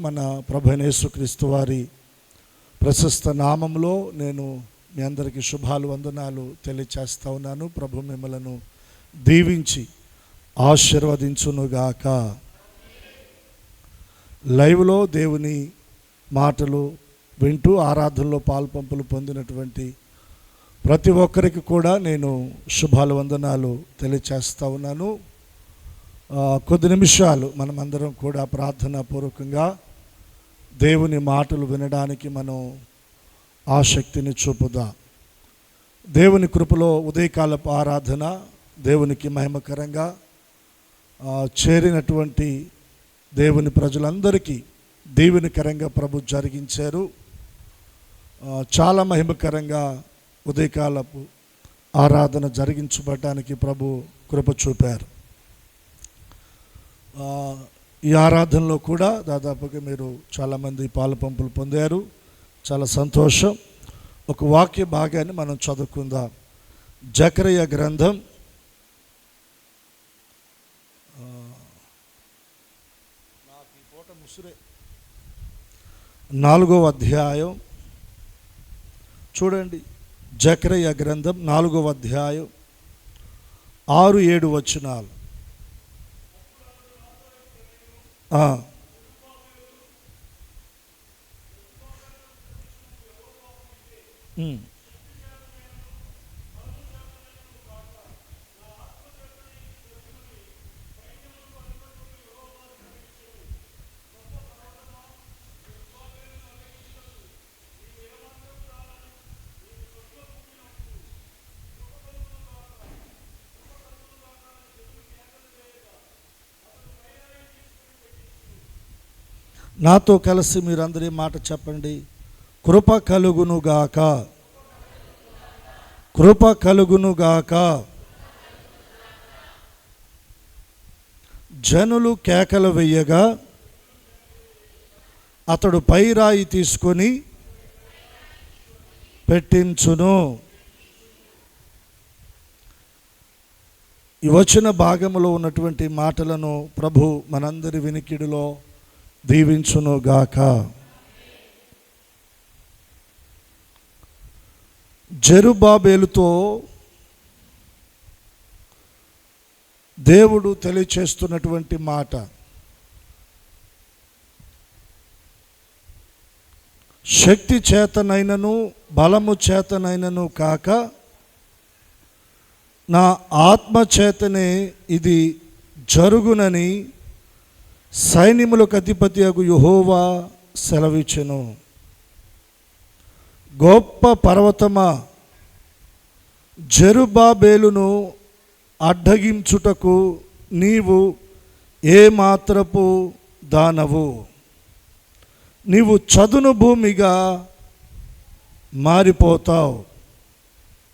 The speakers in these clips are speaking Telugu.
మన ప్రభువైన యేసుక్రీస్తు వారి ప్రశస్త నామంలో నేను మీ అందరికీ శుభాలు వందనాలు తెలియచేస్తా ఉన్నాను. ప్రభు మిమ్మలను దీవించి ఆశీర్వదించునుగాక. లైవ్లో దేవుని మాటలు వింటూ ఆరాధనలో పాల్పంపులు పొందినటువంటి ప్రతి ఒక్కరికి కూడా నేను శుభాలు వందనాలు తెలియచేస్తా ఉన్నాను. కొద్ది నిమిషాలు మనమందరం కూడా ప్రార్థనాపూర్వకంగా దేవుని మాటలు వినడానికి మనం ఆసక్తిని చూపుదాం. దేవుని కృపలో ఉదయకాలపు ఆరాధన దేవునికి మహిమకరంగా చేరినటువంటి దేవుని ప్రజలందరికీ దీవెనకరంగా ప్రభు జరిగించారు. చాలా మహిమకరంగా ఉదయకాలపు ఆరాధన జరిగించబడడానికి ప్రభు కృప చూపారు. ఈ ఆరాధనలో కూడా దాదాపుగా మీరు చాలామంది పాలుపంపులు పొందారు. చాలా సంతోషం. ఒక వాక్య భాగాన్ని మనం చదువుకుందాం. జకరియా గ్రంథం 4వ అధ్యాయం చూడండి. జకరియా గ్రంథం 4వ అధ్యాయం 6-7 వచనాలు. నాతో కలిసి మీరందరూ మాట చెప్పండి. కృప కలుగునుగాక, కృప కలుగునుగాక. జనులు కేకలు వెయ్యగా అతడు పైరాయి తీసుకొని పెట్టించును. ఈ వచన భాగంలో ఉన్నటువంటి మాటలను ప్రభు మనందరి వినికిడిలో దీవించునుగాక. జెరుబ్బాబెలుతో దేవుడు తెలియచేస్తున్నటువంటి మాట, శక్తి చేతనైనను బలము చేతనైనను కాక నా ఆత్మ చేతనే ఇది జరుగునని సైన్యములకు అధిపతియగు యెహోవా సెలవిచ్చెను. గొప్ప పర్వతమా, జెరుబ్బాబెలును అడ్డగించుటకు నీవు ఏమాత్రపు దానవు? నీవు చదును భూమిగా మారిపోతావు.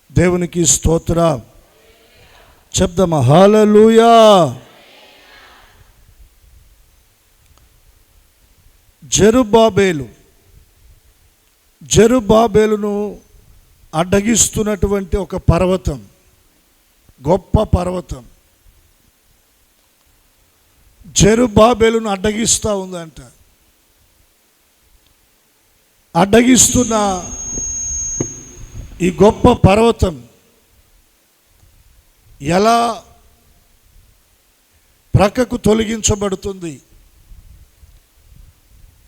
దేవునికి స్తోత్రం చెప్దామా? హల్లెలూయా. జెరుబ్బాబెలును అడ్డగిస్తున్నటువంటి ఒక పర్వతం, గొప్ప పర్వతం జెరుబ్బాబెలును అడ్డగిస్తూ ఉందంట. అడ్డగిస్తున్న ఈ గొప్ప పర్వతం ఎలా ప్రక్కకు తొలగించబడుతుంది?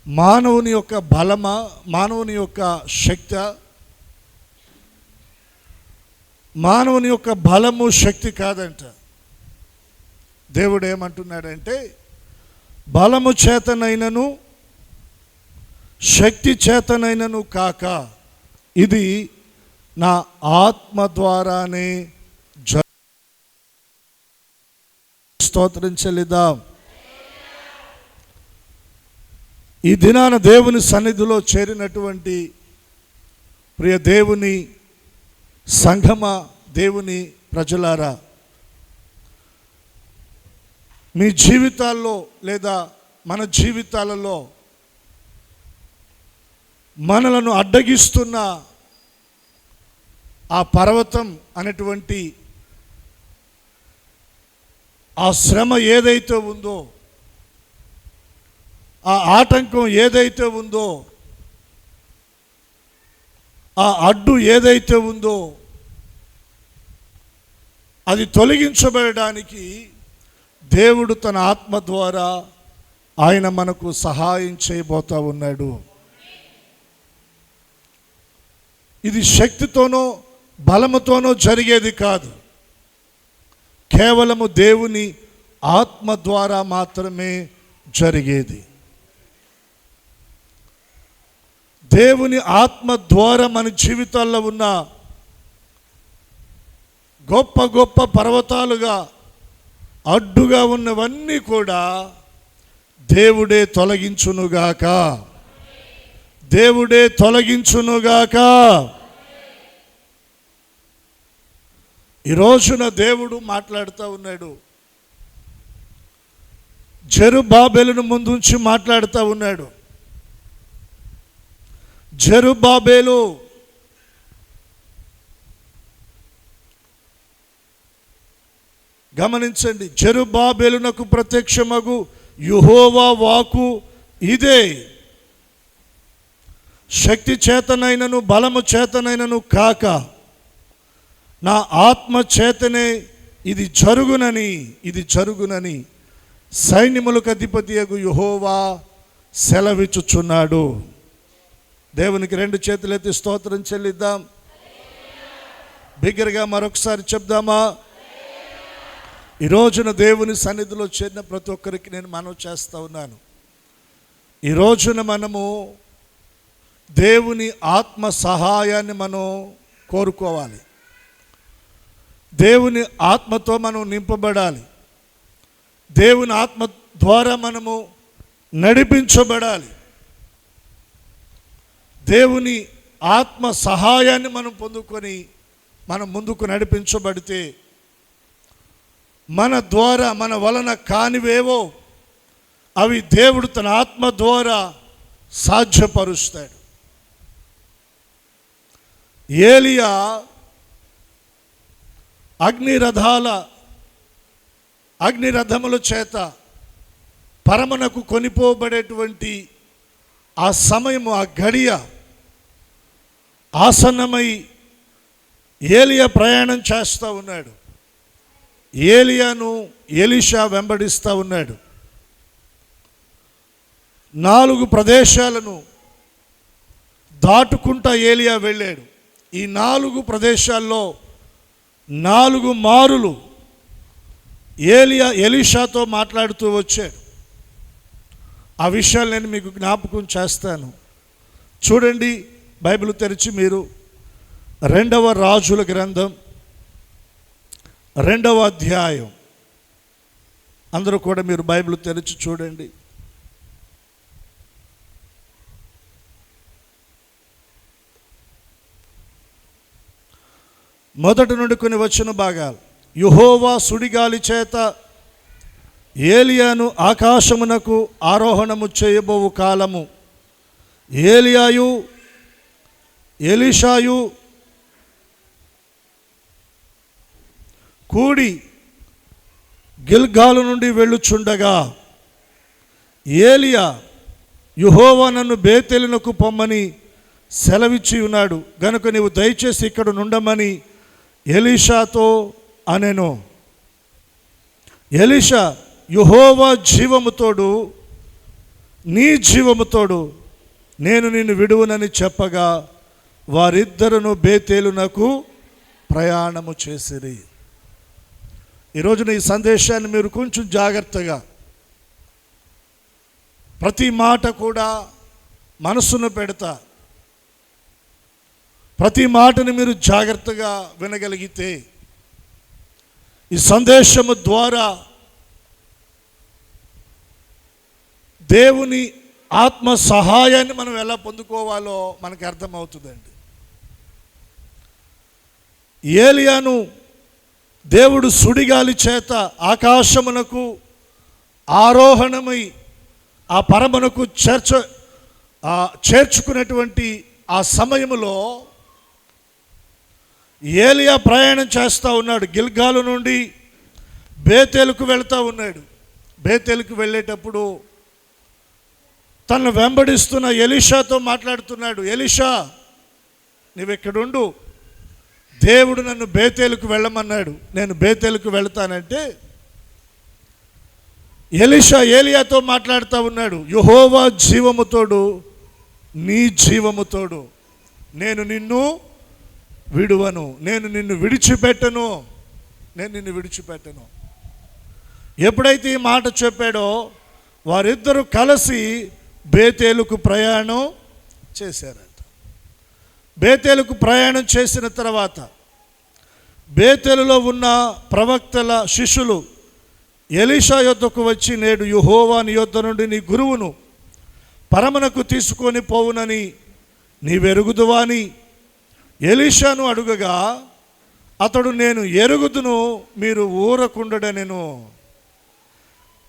మానవుని యొక్క బలమా, మానవుని యొక్క శక్తి? మానవుని యొక్క బలము శక్తి కాదంట. దేవుడు ఏమంటున్నాడంటే, బలము చేతనైనను శక్తి చేతనైనను కాక ఇది నా ఆత్మ ద్వారానే స్తోత్రించలేదా? ఈ దినాన దేవుని సన్నిధిలో చేరినటువంటి ప్రియ దేవుని సంఘమ, దేవుని ప్రజలారా, మీ జీవితాల్లో లేదా మన జీవితాలలో మనలను అడ్డగిస్తున్న ఆ పర్వతం అనేటువంటి ఆ శ్రమ ఏదైతే ఉందో, ఆ ఆటంకం ఏదైతే ఉందో, ఆ అడ్డు ఏదైతే ఉందో అది తొలగించబడడానికి దేవుడు తన ఆత్మ ద్వారా ఆయన మనకు సహాయం చేయబోతా ఉన్నాడు. ఇది శక్తితోనో బలముతోనో జరిగేది కాదు, కేవలము దేవుని ఆత్మ ద్వారా మాత్రమే జరిగేది. దేవుని ఆత్మ ద్వారా మన జీవితాల్లో ఉన్న గొప్ప గొప్ప పర్వతాలుగా అడ్డుగా ఉన్నవన్నీ కూడా దేవుడే తొలగించునుగాక, దేవుడే తొలగించునుగాక. ఈ రోజున దేవుడు మాట్లాడుతూ ఉన్నాడు, జెరుబ్బాబెలును ముందుంచి మాట్లాడుతూ ఉన్నాడు. జెరుబ్బాబెలు గమనించండి, జెరుబ్బాబెలునకు ప్రత్యక్షమగు యెహోవా వాక్కు ఇదే, శక్తి చేతనైనను బలము చేతనైనను కాక నా ఆత్మ చేతనే ఇది జరుగునని సైన్యములకు అధిపతియగు యెహోవా సెలవిచ్చుచున్నాడు. దేవునికి రెండు చేతులెత్తి స్తోత్రం చెల్లిద్దాం. బిగ్గరగా మరొకసారి చెప్దామా? ఈ రోజున దేవుని సన్నిధిలో చేరిన ప్రతి ఒక్కరికి నేను మనవి చేస్తూ ఉన్నాను, ఈ రోజున మనము దేవుని ఆత్మ సహాయాన్ని మనం కోరుకోవాలి. దేవుని ఆత్మతో మనం నింపబడాలి. దేవుని ఆత్మ ద్వారా మనము నడిపించబడాలి. దేవుని ఆత్మ సహాయాన్ని మనం పొందుకొని మనం ముందుకు నడిపించబడితే మన ద్వారా మన వలన కానివేవో అవి దేవుడు తన ఆత్మ ద్వారా సాధ్యపరుస్తాడు. ఏలియా అగ్నిరథముల చేత పరమనకు కొనిపోబడేటువంటి ఆ సమయము, ఆ గడియ ఆసన్నమై ఏలియా ప్రయాణం చేస్తూ ఉన్నాడు. ఏలియాను ఎలీషా వెంబడిస్తూ ఉన్నాడు. 4 ప్రదేశాలను దాటుకుంటా ఏలియా వెళ్ళాడు. ఈ 4 ప్రదేశాల్లో 4 మారులు ఏలియా ఎలీషాతో మాట్లాడుతూ వచ్చాడు. ఆ విషయాలు నేను మీకు జ్ఞాపకం చేస్తాను. చూడండి, బైబిల్ తెరిచి మీరు 2వ రాజుల గ్రంథం 2వ అధ్యాయం, అందరూ కూడా మీరు బైబిల్ తెరిచి చూడండి. మొదటి నుండి కొన్ని వచ్చిన భాగాలు. యెహోవా సుడిగాలి చేత ఏలియాను ఆకాశమునకు ఆరోహణము చేయబోవు కాలము ఏలియాయు ఎలీషాయు కూడి గిల్గాలు నుండి వెళ్ళుచుండగా ఏలియా, యెహోవా నన్ను బేతేలునకు పొమ్మని సెలవిచ్చి ఉన్నాడు గనుక నీవు దయచేసి ఇక్కడ నుండమని ఎలీషాతో అనెను. ఎలీషా, యెహోవా జీవముతోడు నీ జీవముతోడు నేను నిన్ను విడువనని చెప్పగా వారిద్దరును బేతేలునకు ప్రయాణము చేసిరి. ఈరోజున ఈ సందేశాన్ని మీరు కొంచెం జాగ్రత్తగా, ప్రతి మాట కూడా మనసును పెడతా, ప్రతి మాటను మీరు జాగ్రత్తగా వినగలిగితే ఈ సందేశము ద్వారా దేవుని ఆత్మ సహాయాన్ని మనం ఎలా పొందుకోవాలో మనకు అర్థమవుతుందండి. ఏలియాను దేవుడు సుడిగాలి చేత ఆకాశమునకు ఆరోహణమై ఆ పరమునకు చేర్చుకునేటువంటి ఆ సమయంలో ఏలియా ప్రయాణం చేస్తూ ఉన్నాడు. గిల్గాలు నుండి బేతేలుకు వెళ్తూ ఉన్నాడు. బేతేలుకు వెళ్ళేటప్పుడు తనను వెంబడిస్తున్న ఎలీషాతో మాట్లాడుతున్నాడు. ఎలీషా, నువ్వెక్కడుండు, దేవుడు నన్ను బేతేలుకు వెళ్ళమన్నాడు, నేను బేతేలుకు వెళతానంటే ఎలీషా ఏలియాతో మాట్లాడుతూ ఉన్నాడు. యెహోవా జీవముతోడు, నీ జీవముతోడు, నేను నిన్ను విడువను, నేను నిన్ను విడిచిపెట్టను, నేను నిన్ను విడిచిపెట్టను. ఎప్పుడైతే ఈ మాట చెప్పాడో వారిద్దరూ కలిసి బేతేలుకు ప్రయాణం చేశారంట. బేతేలుకు ప్రయాణం చేసిన తర్వాత బేతేలులో ఉన్న ప్రవక్తల శిష్యులు ఎలీషా యొద్దకు వచ్చి, నేడు యెహోవా నీ యొద్ద నుండి నీ గురువును పరమునకు తీసుకొని పోవునని నీవెరుగుదువా అని ఎలీషాను అడుగగా, అతడు, నేను ఎరుగుదును, మీరు ఊరకుండడనెను.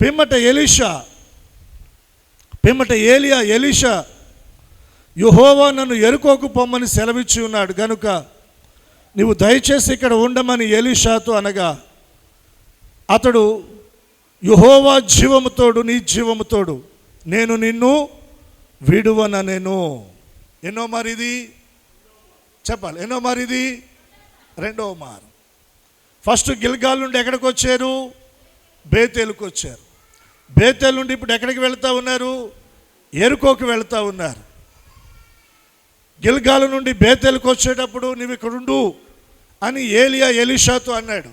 పిమ్మట ఏలియా ఎలీషా, యెహోవా నన్ను యెరికోకు పొమ్మని సెలవిచ్చి ఉన్నాడు గనుక నీవు దయచేసి ఇక్కడ ఉండమని ఎలీషాతో అనగా, అతడు, యెహోవా జీవముతోడు, నీ జీవముతోడు, నేను నిన్ను విడువననెను. ఎన్నో మారిది చెప్పాలి, ఎన్నో మారిది? రెండవ మారు. ఫస్ట్ గిల్గాల్ నుండి ఎక్కడికి వచ్చారు? బేతేలుకు వచ్చారు. బేతేలు నుండి ఇప్పుడు ఎక్కడికి వెళ్తూ ఉన్నారు? యెరికోకు వెళ్తూ ఉన్నారు. గిల్గాలు నుండి బేతేలుకు వచ్చేటప్పుడు నువ్వు ఇక్కడ ఉండు అని ఏలియా ఎలీషాతో అన్నాడు.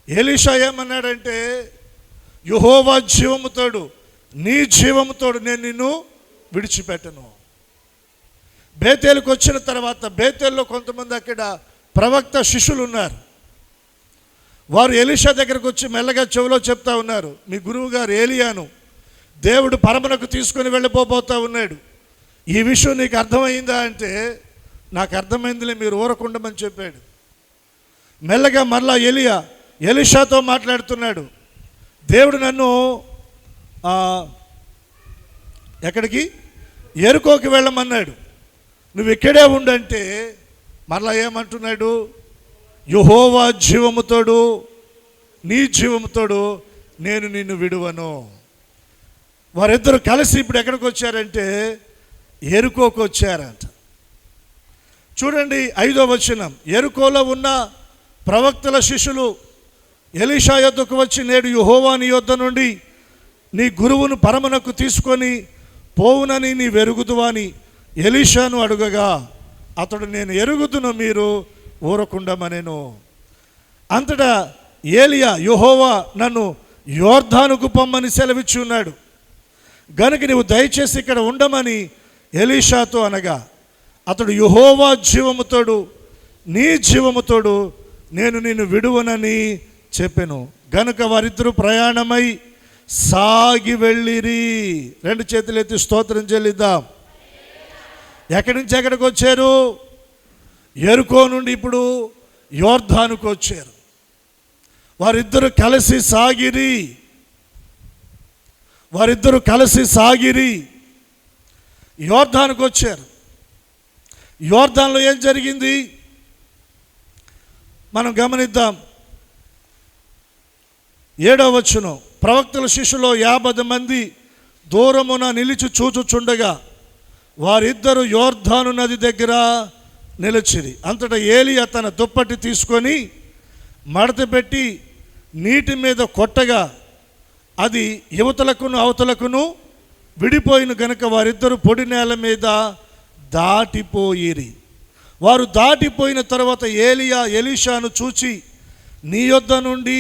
ఎలీషా ఏమన్నాడంటే, యెహోవా జీవముతోడు, నీ జీవముతోడు, నేను నిన్ను విడిచిపెట్టను. బేతేలుకు వచ్చిన తర్వాత బేతేల్లో కొంతమంది అక్కడ ప్రవక్త శిష్యులు ఉన్నారు. వారు ఎలీషా దగ్గరకు వచ్చి మెల్లగా చెవిలో చెప్తా ఉన్నారు, మీ గురువు గారు ఏలియాను దేవుడు పరమునకు తీసుకొని వెళ్ళిపోతా ఉన్నాడు, ఈ విషయం నీకు అర్థమైందా అంటే, నాకు అర్థమైందిలే, మీరు ఊరకుండమని చెప్పాడు. మెల్లగా మరలా ఎలీషాతో మాట్లాడుతున్నాడు, దేవుడు నన్ను ఎక్కడికి? యెరికోకి వెళ్ళమన్నాడు, నువ్వు ఇక్కడే ఉండంటే మరలా ఏమంటున్నాడు? యెహోవా జీవముతోడు, నీ జీవముతోడు, నేను నిన్ను విడువను. వారిద్దరు కలిసి ఇప్పుడు ఎక్కడికి వచ్చారంటే యెరికోకు వచ్చారంట. చూడండి 5వ వచనం. యెరికోలో ఉన్న ప్రవక్తల శిష్యులు ఎలీషా యొద్దకు వచ్చి, నేడు యెహోవా నీ యొద్ద నుండి నీ గురువును పరమునకు తీసుకొని పోవునని నీ వెరుగుదువా అని ఎలీషాను అడుగగా, అతడు, నేను ఎరుగుదును, మీరు ఊరకుండమనెను. అంతటా ఏలియా, యెహోవా నన్ను యోర్దానుకు పొమ్మని సెలవిచ్చి ఉన్నాడు గనుక నీవు దయచేసి ఇక్కడ ఉండమని ఎలీషాతో అనగా, అతడు, యెహోవా జీవముతోడు, నీ జీవముతోడు, నేను నిన్ను విడువనని చెప్పెను. గనుక వారిద్దరూ ప్రయాణమై సాగి వెళ్ళిరి. 2 చేతులు ఎత్తి స్తోత్రం చెల్లిద్దాం. ఎక్కడి నుంచి ఎక్కడికి వచ్చారు? యెరికో నుండి ఇప్పుడు యోర్దానుకు వచ్చారు. వారిద్దరూ కలిసి సాగిరి యోర్దానుకు వచ్చారు. యోర్దాన్లో ఏం జరిగింది మనం గమనిద్దాం. 7వ వచనం. ప్రవక్తల శిష్యులో 50 మంది దూరమున నిలిచి చూచుచుండగా వారిద్దరూ యోర్దాను నది దగ్గర నిలిచిరి. అంతటా ఏలియా తన దుప్పటి తీసుకొని మడత పెట్టి నీటి మీద కొట్టగా అది యువతలకును అవతలకును విడిపోయిన గనుక వారిద్దరూ పొడి నేల మీద దాటిపోయిరి. వారు దాటిపోయిన తర్వాత ఏలియా ఎలీషాను చూచి, నీ యొద్ద నుండి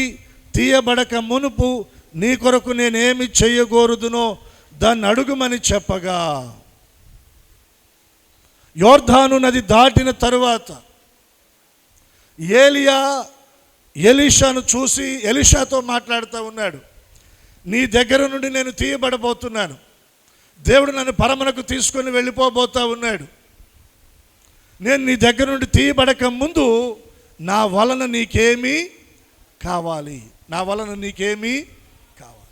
తీయబడక మునుపు నీ కొరకు నేనేమి చెయ్యగోరుదునో దాన్ని అడుగుమని చెప్పగా, యోర్దాను నది దాటిన తరువాత ఏలియా ఎలీషాను చూసి ఎలీషాతో మాట్లాడుతూ ఉన్నాడు, నీ దగ్గర నుండి నేను తీయబడబోతున్నాను, దేవుడు నన్ను పరమునకు తీసుకొని వెళ్ళిపోబోతా ఉన్నాడు, నేను నీ దగ్గర నుండి తీయబడక ముందు నా వలన నీకేమీ కావాలి, నా వలన నీకేమీ కావాలి.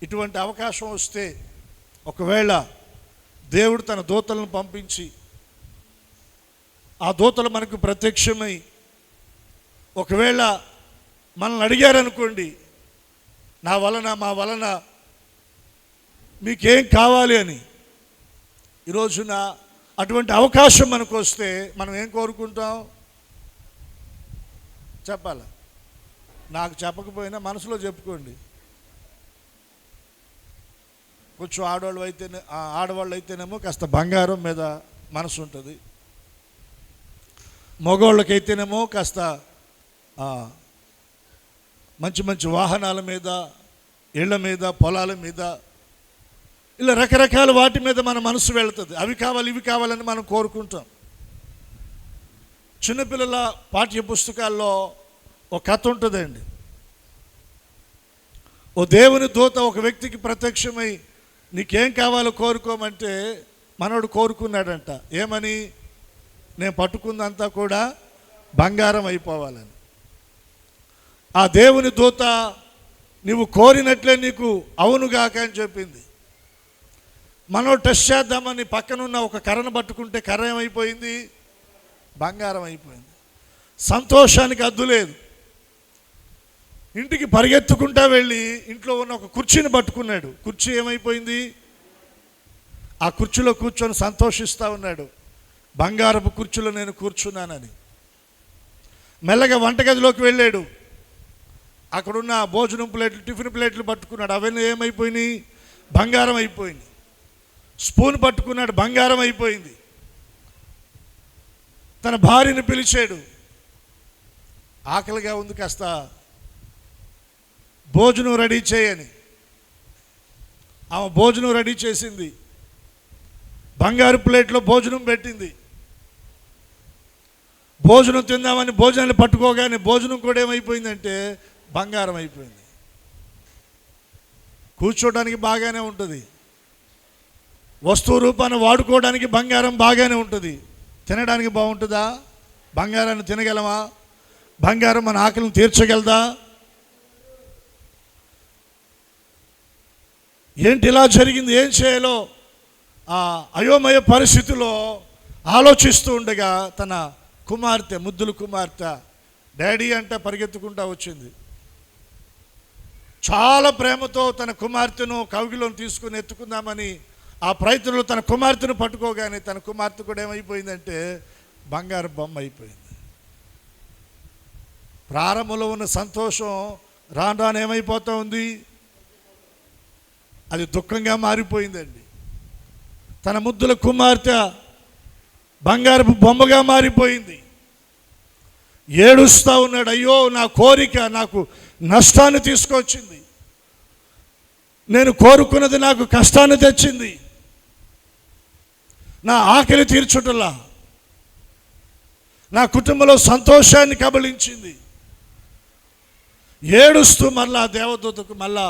ఇటువంటి అవకాశం వస్తే ఒకవేళ దేవుడు తన దూతలను పంపించి ఆ దూతలు మనకు ప్రత్యక్షమై ఒకవేళ మనల్ని అడిగారనుకోండి, నా వలన మా వలన మీకేం కావాలి అని. ఈరోజున అటువంటి అవకాశం మనకు వస్తే మనం ఏం కోరుకుంటాం చెప్పాలి? నాకు చెప్పకపోయినా మనసులో చెప్పుకోండి. కొంచెం ఆడవాళ్ళు అయితేనేమో కాస్త బంగారం మీద మనసు ఉంటుంది, మగవాళ్ళకైతేనేమో కాస్త మంచి మంచి వాహనాల మీద, ఇళ్ల మీద, పొలాల మీద, ఇలా రకరకాల వాటి మీద మన మనసు వెళుతుంది. అవి కావాలి ఇవి కావాలని మనం కోరుకుంటాం. చిన్నపిల్లల పాఠ్య పుస్తకాల్లో ఒక కథ ఉంటుందండి. ఓ దేవుని దూత ఒక వ్యక్తికి ప్రత్యక్షమై నీకేం కావాలో కోరుకోమంటే మనోడు కోరుకున్నాడంట. ఏమని? నేను పట్టుకుందంతా కూడా బంగారం అయిపోవాలని. ఆ దేవుని దూత నీవు కోరినట్లే నీకు అవునుగాక అని చెప్పింది. మనోడు టెస్ట్ చేద్దామని పక్కనున్న ఒక కర్రను పట్టుకుంటే కర్ర ఏమైపోయింది? బంగారం అయిపోయింది. సంతోషానికి అద్దు లేదు. ఇంటికి పరిగెత్తుకుంటా వెళ్ళి ఇంట్లో ఉన్న ఒక కుర్చీని పట్టుకున్నాడు. కుర్చీ ఏమైపోయింది? ఆ కుర్చీలో కూర్చొని సంతోషిస్తూ ఉన్నాడు, బంగారపు కుర్చీలో నేను కూర్చున్నానని. మెల్లగా వంటగదిలోకి వెళ్ళాడు. అక్కడున్న భోజనం ప్లేట్లు, టిఫిన్ ప్లేట్లు పట్టుకున్నాడు. అవన్నీ ఏమైపోయినాయి? బంగారం అయిపోయింది. స్పూన్ పట్టుకున్నాడు, బంగారం అయిపోయింది. తన భార్యని పిలిచాడు, ఆకలిగా ఉంది, కాస్త భోజనం రెడీ చేయని. ఆమె భోజనం రెడీ చేసింది, బంగారు ప్లేట్లో భోజనం పెట్టింది. భోజనం తిందామని భోజనాన్ని పట్టుకోగానే భోజనం కూడా ఏమైపోయిందంటే బంగారం అయిపోయింది. కూర్చోడానికి బాగానే ఉంటుంది, వస్తువు రూపాన్ని వాడుకోవడానికి బంగారం బాగానే ఉంటుంది, తినడానికి బాగుంటుందా? బంగారాన్ని తినగలమా? బంగారం మన ఆకలిని తీర్చగలదా? ఏంటి ఇలా జరిగింది, ఏం చేయాలో అయోమయ పరిస్థితిలో ఆలోచిస్తూ ఉండగా తన కుమార్తె, ముద్దుల కుమార్తె డాడీ అంటే పరిగెత్తుకుంటూ వచ్చింది. చాలా ప్రేమతో తన కుమార్తెను కౌగిలోని తీసుకుని ఎత్తుకుందామని ఆ ప్రయత్నంలో తన కుమార్తెను పట్టుకోగానే తన కుమార్తె కూడా ఏమైపోయిందంటే బంగారు బొమ్మ అయిపోయింది. ప్రారంభంలో ఉన్న సంతోషం రాను రాను ఏమైపోతూ ఉంది? అది దుఃఖంగా మారిపోయిందండి. తన ముద్దుల కుమార్తె బంగారపు బొమ్మగా మారిపోయింది. ఏడుస్తూ ఉన్నాడు, అయ్యో నా కోరిక నాకు నష్టాన్ని తీసుకొచ్చింది, నేను కోరుకున్నది నాకు కష్టాన్ని తెచ్చింది, నా ఆకలి తీర్చుటలా నా కుటుంబంలో సంతోషాన్ని కబళించింది. ఏడుస్తూ మళ్ళా దేవదూతకు మళ్ళా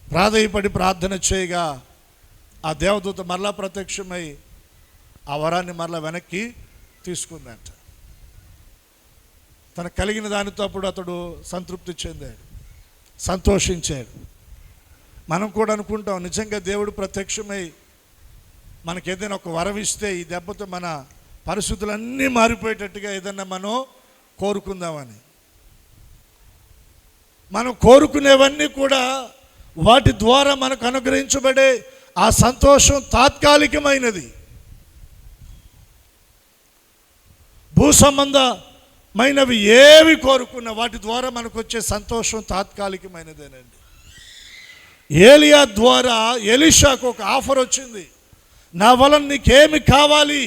ప్రాధేయపడి ప్రార్థన చేయగా ఆ దేవదూత మరలా ప్రత్యక్షమై ఆ వరాన్ని మరలా వెనక్కి తీసుకుందంట. తనకు కలిగిన దానితో అప్పుడు అతడు సంతృప్తి చెందాడు, సంతోషించాడు. మనం కూడా అనుకుంటాం, నిజంగా దేవుడు ప్రత్యక్షమై మనకి ఏదైనా ఒక వరం ఇస్తే ఈ దెబ్బతో మన పరిస్థితులన్నీ మారిపోయేటట్టుగా ఏదన్నా మనం కోరుకుందామని. మనం కోరుకునేవన్నీ కూడా వాటి ద్వారా మనకు అనుగ్రహించబడే ఆ సంతోషం తాత్కాలికమైనది. భూ సంబంధమైనవి ఏవి కోరుకున్నా వాటి ద్వారా మనకు వచ్చే సంతోషం తాత్కాలికమైనదేనండి. ఏలియా ద్వారా ఎలీషాకు ఒక ఆఫర్ వచ్చింది, నా వలన నీకేమి కావాలి?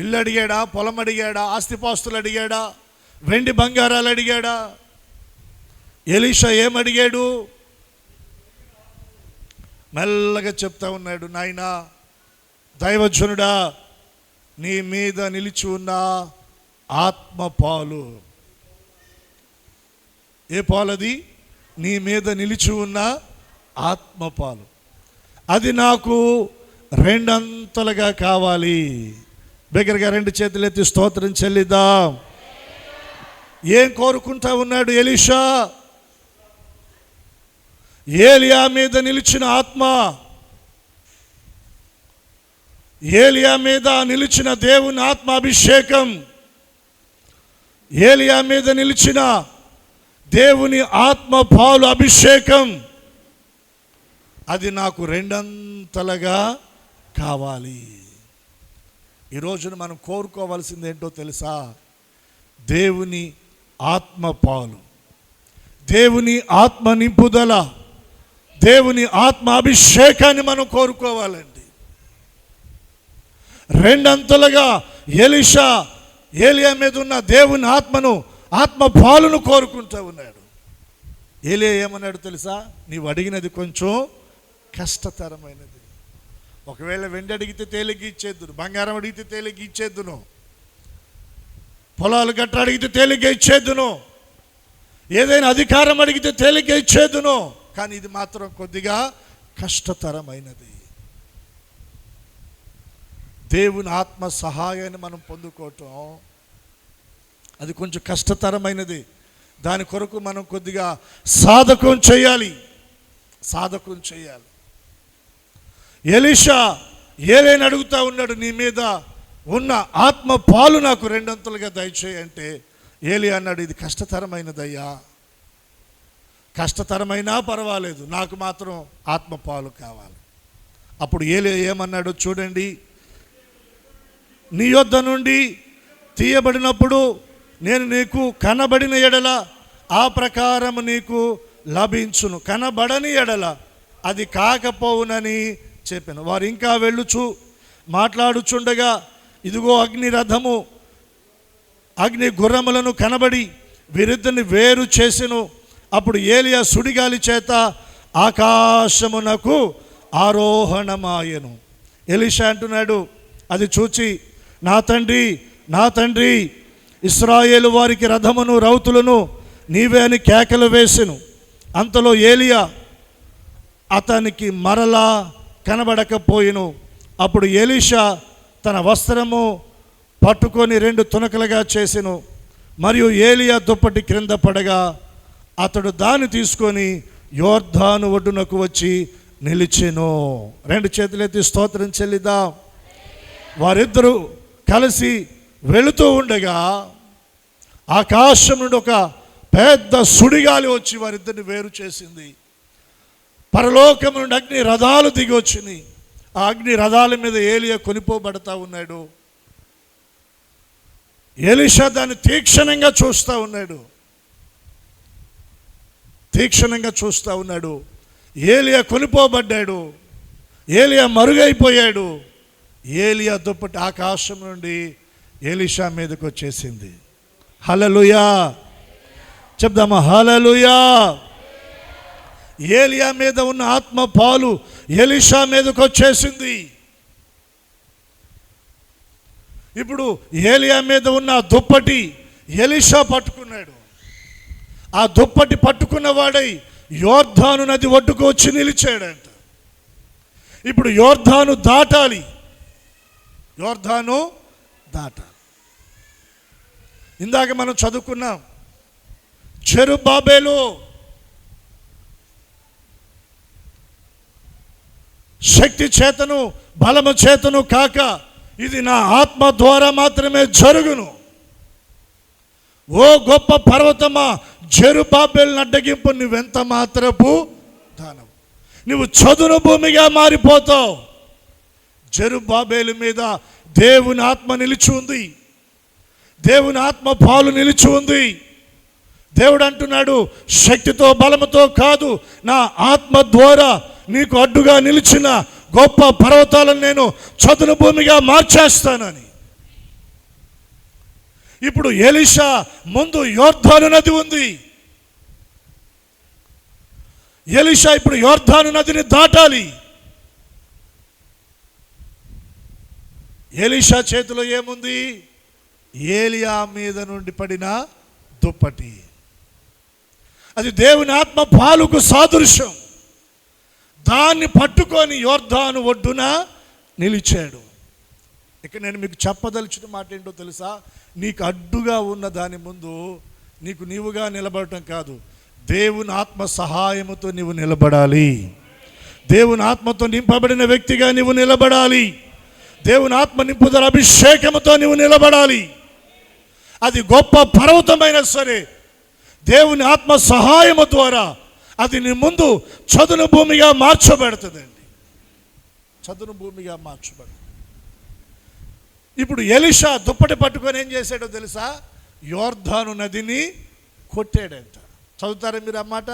ఇల్లు అడిగాడా? పొలం అడిగాడా? ఆస్తిపాస్తులు అడిగాడా? వెండి బంగారాలు అడిగాడా? ఎలీషా ఏమడిగాడు? మెల్లగా చెప్తా ఉన్నాడు, నాయనా దైవజనుడా, నీ మీద నిలిచి ఉన్న ఆత్మపాలు. ఏ పాలది? నీ మీద నిలిచి ఉన్న ఆత్మపాలు. అది నాకు రెండంతలుగా కావాలి. బిగ్గరగా రెండు చేతులు ఎత్తి స్తోత్రం చెల్లిద్దాం. ఏం కోరుకుంటా ఉన్నాడు ఎలీషా? ఏలియా మీద నిలిచిన ఆత్మ, ఏలియా మీద నిలిచిన దేవుని ఆత్మాభిషేకం, ఏలియా మీద నిలిచిన దేవుని ఆత్మ పాలు అభిషేకం అది నాకు రెండంతలుగా కావాలి. ఈరోజున మనం కోరుకోవాల్సింది ఏంటో తెలుసా? దేవుని ఆత్మ పాలు, దేవుని ఆత్మ నింపుదల, దేవుని ఆత్మ అభిషేకాన్ని మనం కోరుకోవాలండి. రెండంతలుగా ఏలియా మీద ఉన్న దేవుని ఆత్మను, ఆత్మ పాలును కోరుకుంటూ ఉన్నాడు. ఏలియా ఏమన్నాడు తెలుసా? నీవు అడిగినది కొంచెం కష్టతరమైనది. ఒకవేళ వెండి అడిగితే తేలిగ్గా ఇచ్చేద్దును, బంగారం అడిగితే తేలిగ్గా ఇచ్చేద్దును, పొలాలు గట్ట అడిగితే తేలిగ్గా ఇచ్చేద్దును, ఏదైనా అధికారం అడిగితే తేలిగ్గా ఇచ్చేద్దును, కానీ ఇది మాత్రం కొద్దిగా కష్టతరమైనది. దేవుని ఆత్మ సహాయాన్ని మనం పొందుకోవటం అది కొంచెం కష్టతరమైనది. దాని కొరకు మనం కొద్దిగా సాధకం చేయాలి. ఎలీషా ఏలైనా అడుగుతా ఉన్నాడు, నీ మీద ఉన్న ఆత్మ పాలు నాకు రెండంతలుగా దయచేయంటే ఏలియా అన్నాడు, ఇది కష్టతరమైనదయ్యా, కష్టతరమైనా పర్వాలేదు, నాకు మాత్రం ఆత్మ పాలు కావాలి. అప్పుడు ఏలియా ఏమన్నాడు చూడండి, నీ యొద్ద నుండి తీయబడినప్పుడు నేను నీకు కనబడిన ఎడల ఆ ప్రకారం నీకు లభించును, కనబడని ఎడల అది కాకపోవునని చెప్పాను. వారు ఇంకా వెళ్ళుచు మాట్లాడుచుండగా ఇదిగో అగ్ని రథము అగ్ని గుర్రములను కనబడి వీరిద్దరిని వేరు చేసెను. అప్పుడు ఏలియా సుడిగాలి చేత ఆకాశమునకు ఆరోహణమాయెను. ఎలీషా అంటున్నాడు, అది చూచి నా తండ్రి ఇశ్రాయేలు వారికి రథమును రౌతులను నీవే అని కేకలు వేసెను. అంతలో ఏలియా అతనికి మరలా కనబడకపోయెను. అప్పుడు ఎలీషా తన వస్త్రము పట్టుకొని 2 తునకలుగా చేసెను. మరియు ఏలియా దుప్పటి క్రింద పడగా అతడు దాన్ని తీసుకొని యోర్దాను ఒడ్డునకు వచ్చి నిలిచెను. 2 చేతులెత్తి స్తోత్రం చెల్లిద్దాం. వారిద్దరూ కలిసి వెళుతూ ఉండగా ఆకాశం నుండి ఒక పెద్ద సుడిగాలి వచ్చి వారిద్దరిని వేరు చేసింది. పరలోకం నుండి అగ్ని రథాలు దిగి వచ్చినాయి. ఆ అగ్ని రథాల మీద ఏలియా కొనిపోబడతా ఉన్నాడు. ఎలీషా దాన్ని తీక్షణంగా చూస్తూ ఉన్నాడు. ఏలియా కొనిపోబడ్డాడు, ఏలియా మరుగైపోయాడు. ఏలియా దుప్పటి ఆకాశం నుండి ఎలీషా మీదకి వచ్చేసింది. హల్లెలూయా చెప్దామా? హల్లెలూయా. ఏలియా మీద ఉన్న ఆత్మ పాలు ఎలీషా మీదకి వచ్చేసింది. ఇప్పుడు ఏలియా మీద ఉన్న దుప్పటి ఎలీషా పట్టుకున్నాడు. ఆ దుప్పటి పట్టుకున్నవాడై యోర్దాను నది ఒడ్డుకు వచ్చి నిలిచాడంట. ఇప్పుడు యోర్దాను దాటాలి. ఇందాక మనం చదువుకున్నాం, జెరుబ్బాబెలు శక్తి చేతను బలము చేతను కాక ఇది నా ఆత్మ ద్వారా మాత్రమే జరుగును. ఓ గొప్ప పర్వతమా, జెరుబ్బాబెలు అడ్డగింపు, నువ్వెంత మాత్రపు దానవు, నువ్వు చదును భూమిగా మారిపోతావు. జెరుబ్బాబెలు మీద దేవుని ఆత్మ నిలిచి ఉంది, దేవుని ఆత్మ పాలు నిలిచి ఉంది. దేవుడు అంటున్నాడు, శక్తితో బలముతో కాదు, నా ఆత్మ ద్వారా నీకు అడ్డుగా నిలిచిన గొప్ప పర్వతాలను నేను చదును భూమిగా మార్చేస్తానని. ఇప్పుడు ఎలీషా ముందు యోర్దాను నది ఉంది. ఎలీషా ఇప్పుడు యోర్దాను నదిని దాటాలి. ఎలీషా చేతిలో ఏముంది? ఏలియా మీద నుండి పడిన దుప్పటి. అది దేవుని ఆత్మ పాలుకు సాదృశ్యం. దాన్ని పట్టుకొని యోర్దాను ఒడ్డున నిలిచాడు. ఇక నేను మీకు చెప్పదలిచిన మాట ఏంటో తెలుసా? నీకు అడ్డుగా ఉన్న దాని ముందు నీకు నీవుగా నిలబడటం కాదు, దేవుని ఆత్మ సహాయముతో నీవు నిలబడాలి. దేవుని ఆత్మతో నింపబడిన వ్యక్తిగా నీవు నిలబడాలి. దేవుని ఆత్మ నింపుదల అభిషేకముతో నీవు నిలబడాలి. అది గొప్ప పర్వతమైనా సరే దేవుని ఆత్మ సహాయము ద్వారా అది నీ ముందు చదును భూమిగా మార్చబడుతుందండి. చదును భూమిగా మార్చబడుతుంది. ఇప్పుడు ఎలీషా దుప్పటి పట్టుకొని ఏం చేశాడో తెలుసా? యోర్దాను నదిని కొట్టాడంట. చదువుతారా మీరు ఆ మాట?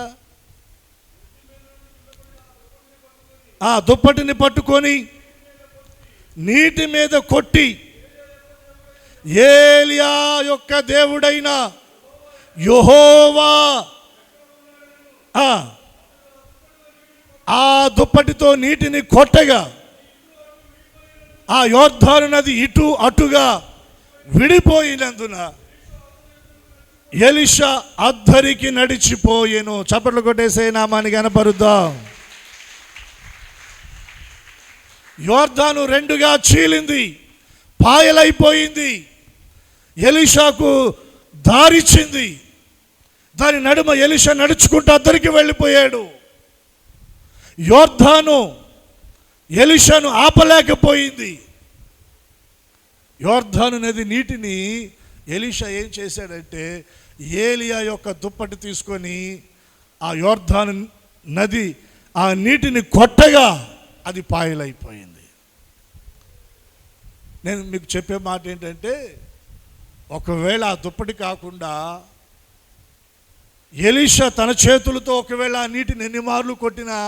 ఆ దుప్పటిని పట్టుకొని నీటి మీద కొట్టి ఏలియా యొక్క దేవుడైన యెహోవా ఆ దుప్పటితో నీటిని కొట్టగా ఆ యోర్దాను నది ఇటు అటుగా విడిపోయినందున ఎలీషా అద్దరికి నడిచిపోయెను. చప్పట్లు కొట్టేసే నామాన్ని కనపరుద్దాం. యోర్దాను రెండుగా చీలింది, పాయలైపోయింది. ఎలీషాకు దారిచ్చింది. దాని నడుమ ఎలీషా నడుచుకుంటూ అద్దరికి వెళ్ళిపోయాడు. యోర్దాను ఎలీషాను ఆపలేకపోయింది. యోర్దాను నది నీటిని ఎలీషా ఏం చేశాడంటే ఏలియా యొక్క దుప్పటి తీసుకొని ఆ యోర్దాను నది ఆ నీటిని కొట్టగా అది పాయలైపోయింది. నేను మీకు చెప్పే మాట ఏంటంటే, ఒకవేళ ఆ దుప్పటి కాకుండా ఎలీషా తన చేతులతో ఒకవేళ ఆ నీటిని ఎన్ని మార్లు కొట్టినా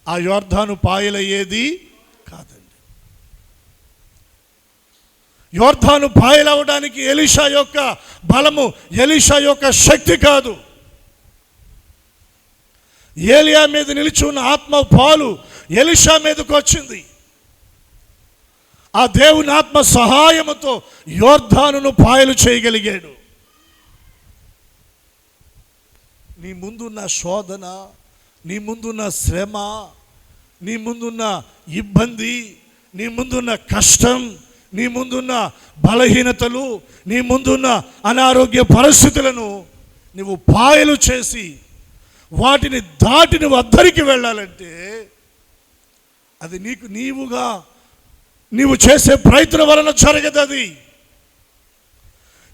ఆ యోర్దాను పాయలయ్యేది కాదండి. యోర్దాను పాయలవడానికి ఎలీషా యొక్క బలము, ఎలీషా యొక్క శక్తి కాదు. ఏలియా మీద నిలిచి ఉన్న ఆత్మ పాలు ఎలీషా మీదకు వచ్చింది. ఆ దేవుని ఆత్మ సహాయముతో యోర్దానును పాయలు చేయగలిగాడు. నీ ముందున్న శోధన, నీ ముందున్న శ్రమ, నీ ముందున్న ఇబ్బంది, నీ ముందున్న కష్టం, నీ ముందున్న బలహీనతలు, నీ ముందున్న అనారోగ్య పరిస్థితులను నువ్వు పాయలు చేసి వాటిని దాటి నువ్వు అద్దరికి వెళ్ళాలంటే అది నీవు చేసే ప్రయత్నం వలన జరగదు. అది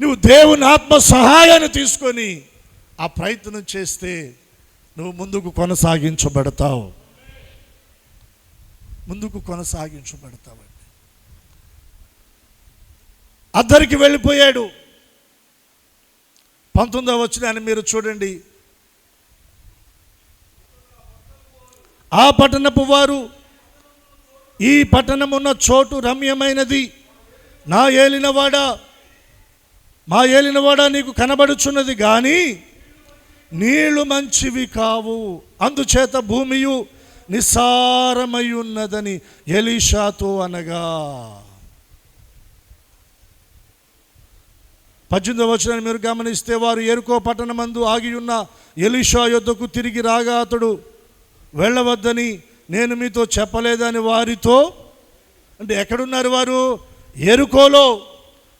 నువ్వు దేవుని ఆత్మ సహాయాన్ని తీసుకొని ఆ ప్రయత్నం చేస్తే నువ్వు ముందుకు కొనసాగించబడతావు. అద్దరికి వెళ్ళిపోయాడు. 19వ వచనాన్ని మీరు చూడండి. ఆ పట్టణపు వారు, ఈ పట్టణమున్న చోటు రమ్యమైనది, మా ఏలినవాడా నీకు కనబడుచున్నది కానీ నీళ్లు మంచివి కావు, అందుచేత భూమియు నిస్సారమై ఉన్నదని ఎలీషాతో అనగా. 18వ వచనాన్ని మీరు గమనిస్తే, వారు యెరికో పట్టణమందు ఆగి ఉన్న ఎలీషా యొద్దకు తిరిగి రాగా అతడు వెళ్ళవద్దని నేను మీతో చెప్పలేదని వారితో, అంటే ఎక్కడున్నారు వారు?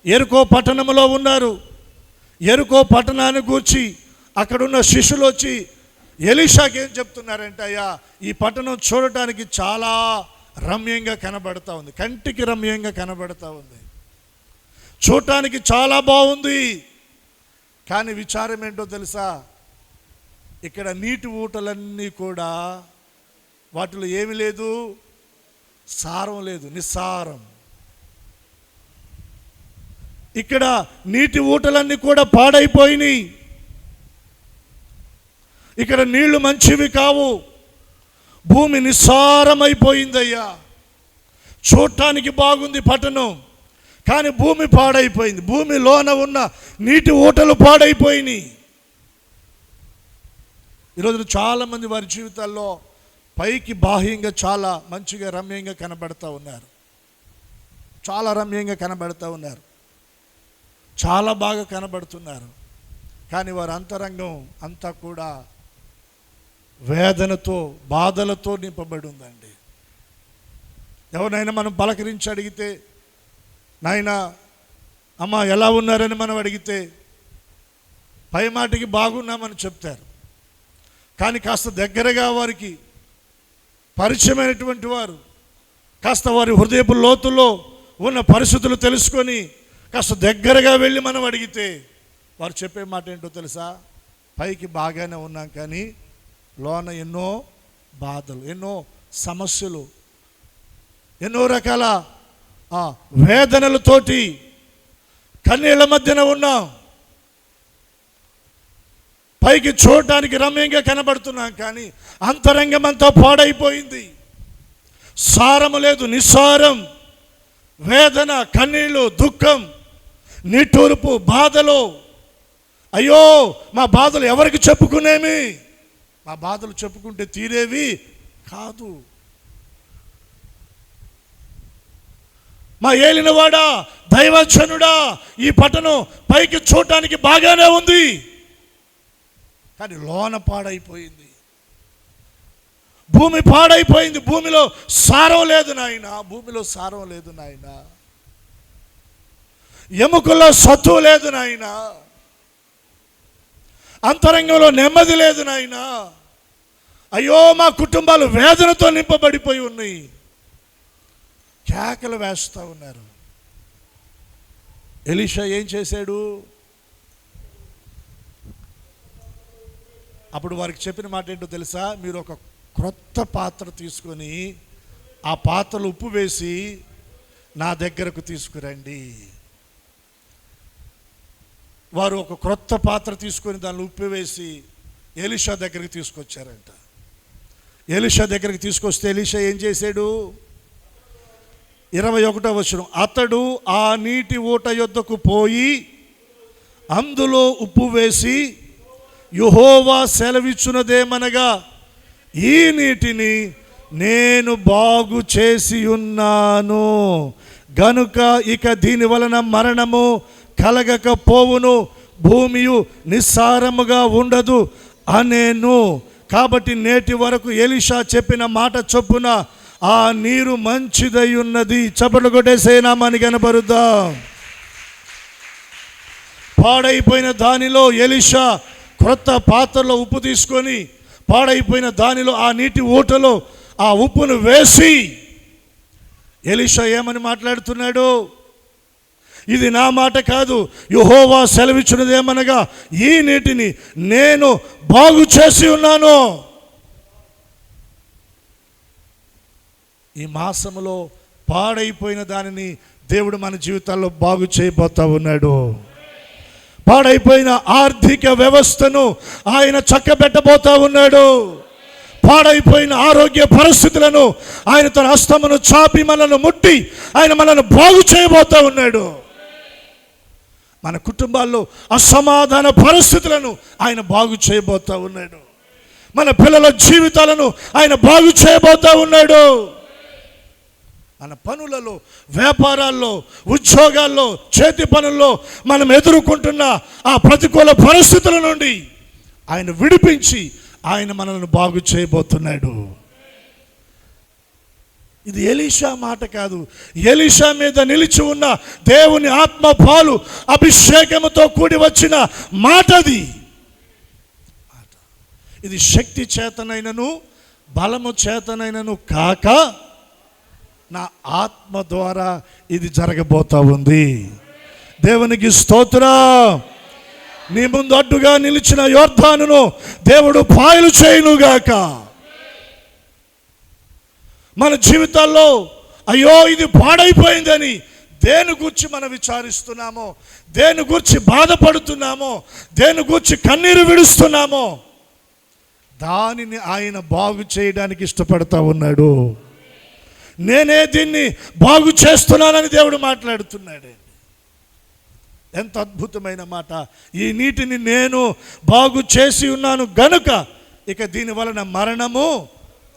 యెరికో పట్టణంలో ఉన్నారు. యెరికో పట్టణాన్ని గూర్చి అక్కడున్న శిష్యులు వచ్చి ఎలీషాకి ఏం చెప్తున్నారంటే, అయ్యా ఈ పట్టణం చూడటానికి చాలా రమ్యంగా కనబడతా ఉంది, కంటికి రమ్యంగా కనబడతా ఉంది, చూడటానికి చాలా బాగుంది. కానీ విచారం ఏంటో తెలుసా? ఇక్కడ నీటి ఊటలన్నీ కూడా వాటిలో ఏమి లేదు, సారం లేదు, నిస్సారం. ఇక్కడ నీటి ఊటలన్నీ కూడా పాడైపోయినాయి. ఇక్కడ నీళ్లు మంచివి కావు, భూమి నిస్సారమైపోయిందయ్యా. చూడటానికి బాగుంది పట్టణం, కానీ భూమి పాడైపోయింది. భూమిలోన ఉన్న నీటి ఊటలు పాడైపోయినాయి. ఈరోజు చాలామంది వారి జీవితాల్లో పైకి బాహ్యంగా చాలా మంచిగా రమ్యంగా కనబడతా ఉన్నారు, చాలా రమ్యంగా కనబడతా ఉన్నారు, చాలా బాగా కనబడుతున్నారు. కానీ వారి అంతరంగం అంతా కూడా వేదనతో, బాధలతో నింపబడి ఉందండి. ఎవరినైనా మనం పలకరించి అడిగితే, నాయనా అమ్మ ఎలా ఉన్నారని మనం అడిగితే పై మాటికి బాగున్నామని చెప్తారు. కానీ కాస్త దగ్గరగా వారికి పరిచయమైనటువంటి వారు, కాస్త వారి హృదయపు లోతుల్లో ఉన్న పరిస్థితులు తెలుసుకొని కాస్త దగ్గరగా వెళ్ళి మనం అడిగితే వారు చెప్పే మాట ఏంటో తెలుసా? పైకి బాగానే ఉన్నాం కానీ లోన ఎన్నో బాధలు, ఎన్నో సమస్యలు, ఎన్నో రకాల వేదనలతోటి కన్నీళ్ల మధ్యన ఉన్నాం. పైకి చూడటానికి రమ్యంగా కనబడుతున్నాం, కానీ అంతరంగం అంతా పాడైపోయింది. సారము లేదు, నిస్సారం, వేదన, కన్నీళ్ళు, దుఃఖం, నిట్టూర్పు, బాధలు. అయ్యో మా బాధలు ఎవరికి చెప్పుకునేమి? మా బాధలు చెప్పుకుంటే తీరేవి కాదు. మా ఏలినవాడా, దైవజనుడా, ఈ పట్టణం పైకి చూడటానికి బాగానే ఉంది, కానీ లోన పాడైపోయింది. భూమి పాడైపోయింది. భూమిలో సారం లేదు నాయన, భూమిలో సారం లేదు నాయన. ఎముకల్లో సత్తు లేదు నాయన, అంతరంగంలో నెమ్మది లేదు నాయన. అయ్యో మా కుటుంబాలు వేదనతో నింపబడిపోయి ఉన్నాయి. కేకలు వేస్తూ ఉన్నారు. ఎలీషా ఏం చేశాడు? అప్పుడు వారికి చెప్పిన మాట ఏంటో తెలుసా? మీరు ఒక క్రొత్త పాత్ర తీసుకొని ఆ పాత్రలో ఉప్పు వేసి నా దగ్గరకు తీసుకురండి. వారు ఒక క్రొత్త పాత్ర తీసుకొని దానిలో ఉప్పు వేసి ఎలీషా దగ్గరికి తీసుకొచ్చారంట. ఎలీషా దగ్గరికి తీసుకొస్తే ఎలీషా ఏం చేశాడు? 21వ వచనం, అతడు ఆ నీటి ఊట యొద్దకు పోయి అందులో ఉప్పు వేసి యెహోవా సెలవిచ్చునదేమనగా ఈ నీటిని నేను బాగు చేసి ఉన్నాను గనుక ఇక దీని వలన మరణము కలగకపోవును, భూమియు నిస్సారముగా ఉండదు అనేను. కాబట్టి నేటి వరకు ఎలీషా చెప్పిన మాట చొప్పున ఆ నీరు మంచిదై ఉన్నది. చప్పట్లు కొట్టేసే నామానికి కనబరుద్దాం. పాడైపోయిన దానిలో ఎలీషా క్రొత్త పాత్రలో ఉప్పు తీసుకొని పాడైపోయిన దానిలో ఆ నీటి ఊటలో ఆ ఉప్పును వేసి ఎలీషా ఏమని మాట్లాడుతున్నాడు? ఇది నా మాట కాదు, యెహోవా సెలవిచ్చినదేమనగా ఈ నీటిని నేను బాగు చేసి ఉన్నాను. ఈ మాసములో పాడైపోయిన దానిని దేవుడు మన జీవితాల్లో బాగు చేయబోతా ఉన్నాడు. పాడైపోయిన ఆర్థిక వ్యవస్థను ఆయన చక్కబెట్టబోతా ఉన్నాడు. పాడైపోయిన ఆరోగ్య పరిస్థితులను ఆయన తన హస్తమును చాపి మనల్ని ముట్టి ఆయన మనల్ని బాగు చేయబోతా ఉన్నాడు. మన కుటుంబాల్లో అసమాధాన పరిస్థితులను ఆయన బాగు చేయబోతా ఉన్నాడు. మన పిల్లల జీవితాలను ఆయన బాగు చేయబోతా ఉన్నాడు. మన పనులలో, వ్యాపారాల్లో, ఉద్యోగాల్లో, చేతి పనుల్లో మనం ఎదుర్కొంటున్న ఆ ప్రతికూల పరిస్థితుల నుండి ఆయన విడిపించి ఆయన మనల్ని బాగు చేయబోతున్నాడు. ఇది ఎలీషా మాట కాదు, ఎలీషా మీద నిలిచి ఉన్న దేవుని ఆత్మ పాలు అభిషేకముతో కూడి వచ్చిన మాటది. ఇది శక్తి చేతనైనను బలము చేతనైనను కాక నా ఆత్మ ద్వారా ఇది జరగబోతా ఉంది. దేవునికి స్తోత్రం. నీ ముందు అడ్డుగా నిలిచిన యోర్దానును దేవుడు పాయలు చేయునుగాక. మన జీవితాల్లో అయ్యో ఇది పాడైపోయిందని దేని గురించి మనం విచారిస్తున్నామో, దేని గురించి బాధపడుతున్నామో, దేని గురించి కన్నీరు విడుస్తున్నామో దానిని ఆయన బాగు చేయడానికి ఇష్టపడతా ఉన్నాడు. నేనే దీన్ని బాగు చేస్తున్నానని దేవుడు మాట్లాడుతున్నాడు. ఎంత అద్భుతమైన మాట! ఈ నీటిని నేను బాగు చేసి ఉన్నాను గనుక ఇక దీని వలన మరణము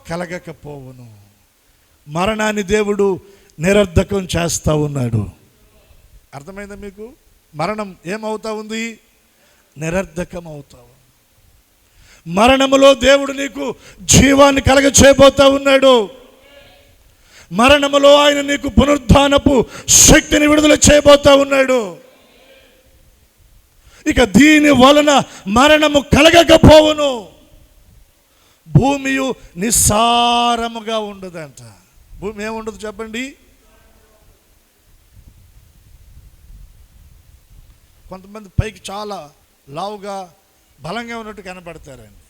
కలగకపోవును. మరణాన్ని దేవుడు నిరర్ధకం చేస్తూ ఉన్నాడు. అర్థమైందా మీకు? మరణం ఏమవుతా ఉంది? నిరర్ధకం అవుతా ఉంది. మరణములో దేవుడు నీకు జీవాన్ని కలగ చేయబోతా ఉన్నాడు. మరణములో ఆయన నీకు పునరుద్ధానపు శక్తిని విడుదల చేయబోతా ఉన్నాడు. ఇక దీని వలన మరణము కలగకపోవును, భూమియు నిస్సారముగా ఉండదంట. భూమి ఏముండదు చెప్పండి? కొంతమంది పైకి చాలా లావుగా బలంగా ఉన్నట్టు కనపడతారండి,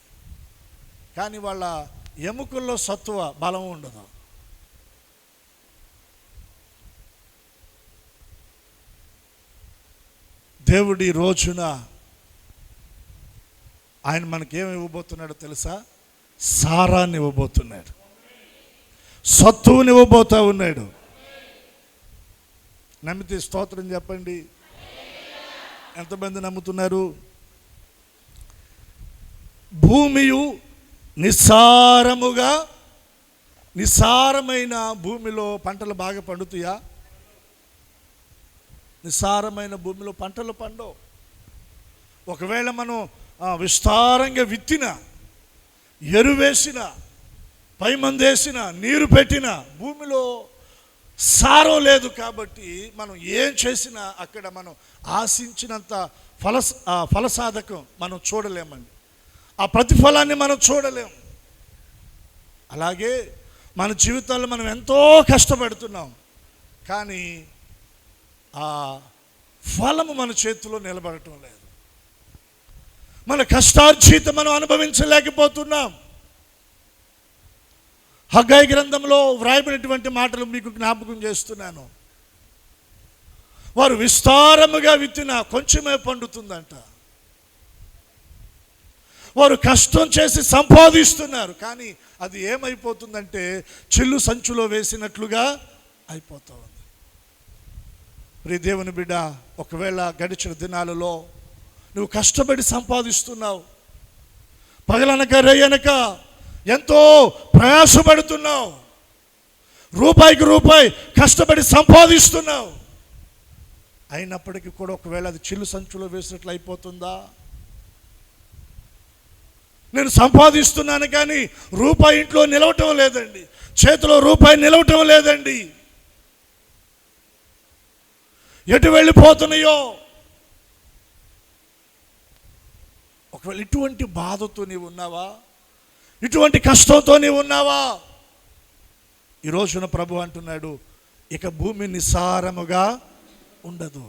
కానీ వాళ్ళ ఎముకల్లో సత్వ బలం ఉండదు. దేవుడి రోజున ఆయన మనకేమి ఇవ్వబోతున్నాడో తెలుసా? సారాన్ని ఇవ్వబోతున్నాడు, సత్తువుని ఇవ్వబోతా ఉన్నాడు. నమ్మితే స్తోత్రం చెప్పండి. ఎంతమంది నమ్ముతున్నారు? భూమియు నిస్సారమైన భూమిలో పంటలు బాగా పండుతాయా? నిస్సారమైన భూమిలో పంటలు పండవు. ఒకవేళ మనం విస్తారంగా విత్తిన, ఎరువేసిన, పైమందేసిన, నీరు పెట్టిన భూమిలో సారం లేదు. కాబట్టి మనం ఏం చేసినా అక్కడ మనం ఆశించినంత ఫలసాధకం మనం చూడలేమండి. ఆ ప్రతిఫలాన్ని మనం చూడలేం. అలాగే మన జీవితాల్లో మనం ఎంతో కష్టపడుతున్నాం, కానీ ఆ ఫలము మన చేతిలో నిలబడటం లేదు. మన కష్టార్జితం మనం అనుభవించలేకపోతున్నాం. హగ్గయి గ్రంథంలో వ్రాయబడినటువంటి మాటలు మీకు జ్ఞాపకం చేస్తున్నాను. వారు విస్తారముగా విత్తిన కొంచెమే పండుతుందంట. వారు కష్టం చేసి సంపాదిస్తున్నారు, కానీ అది ఏమైపోతుందంటే చిల్లు సంచులో వేసినట్లుగా అయిపోతూ ఉంది. ప్రియ దేవుని బిడ్డ, ఒకవేళ గడిచిన దినాలలో నువ్వు కష్టపడి సంపాదిస్తున్నావు, పగలనక రేయనక ఎంతో ప్రయాసపడుతున్నావు, రూపాయికి రూపాయి కష్టపడి సంపాదిస్తున్నావు, అయినప్పటికీ కూడా ఒకవేళ అది చిల్లు సంచులో వేసినట్లు అయిపోతుందా? నేను సంపాదిస్తున్నాను కానీ రూపాయి ఇంట్లో నిలవటం లేదండి, చేతిలో రూపాయి నిలవటం లేదండి, ఎటు వెళ్ళిపోతున్నాయో. ఒకవేళ ఇటువంటి బాధతో నీవు ఉన్నావా? ఇటువంటి కష్టంతో నీవు ఉన్నావా? ఈ రోజున ప్రభు అంటున్నాడు, ఇక భూమి నిస్సారముగా ఉండదు.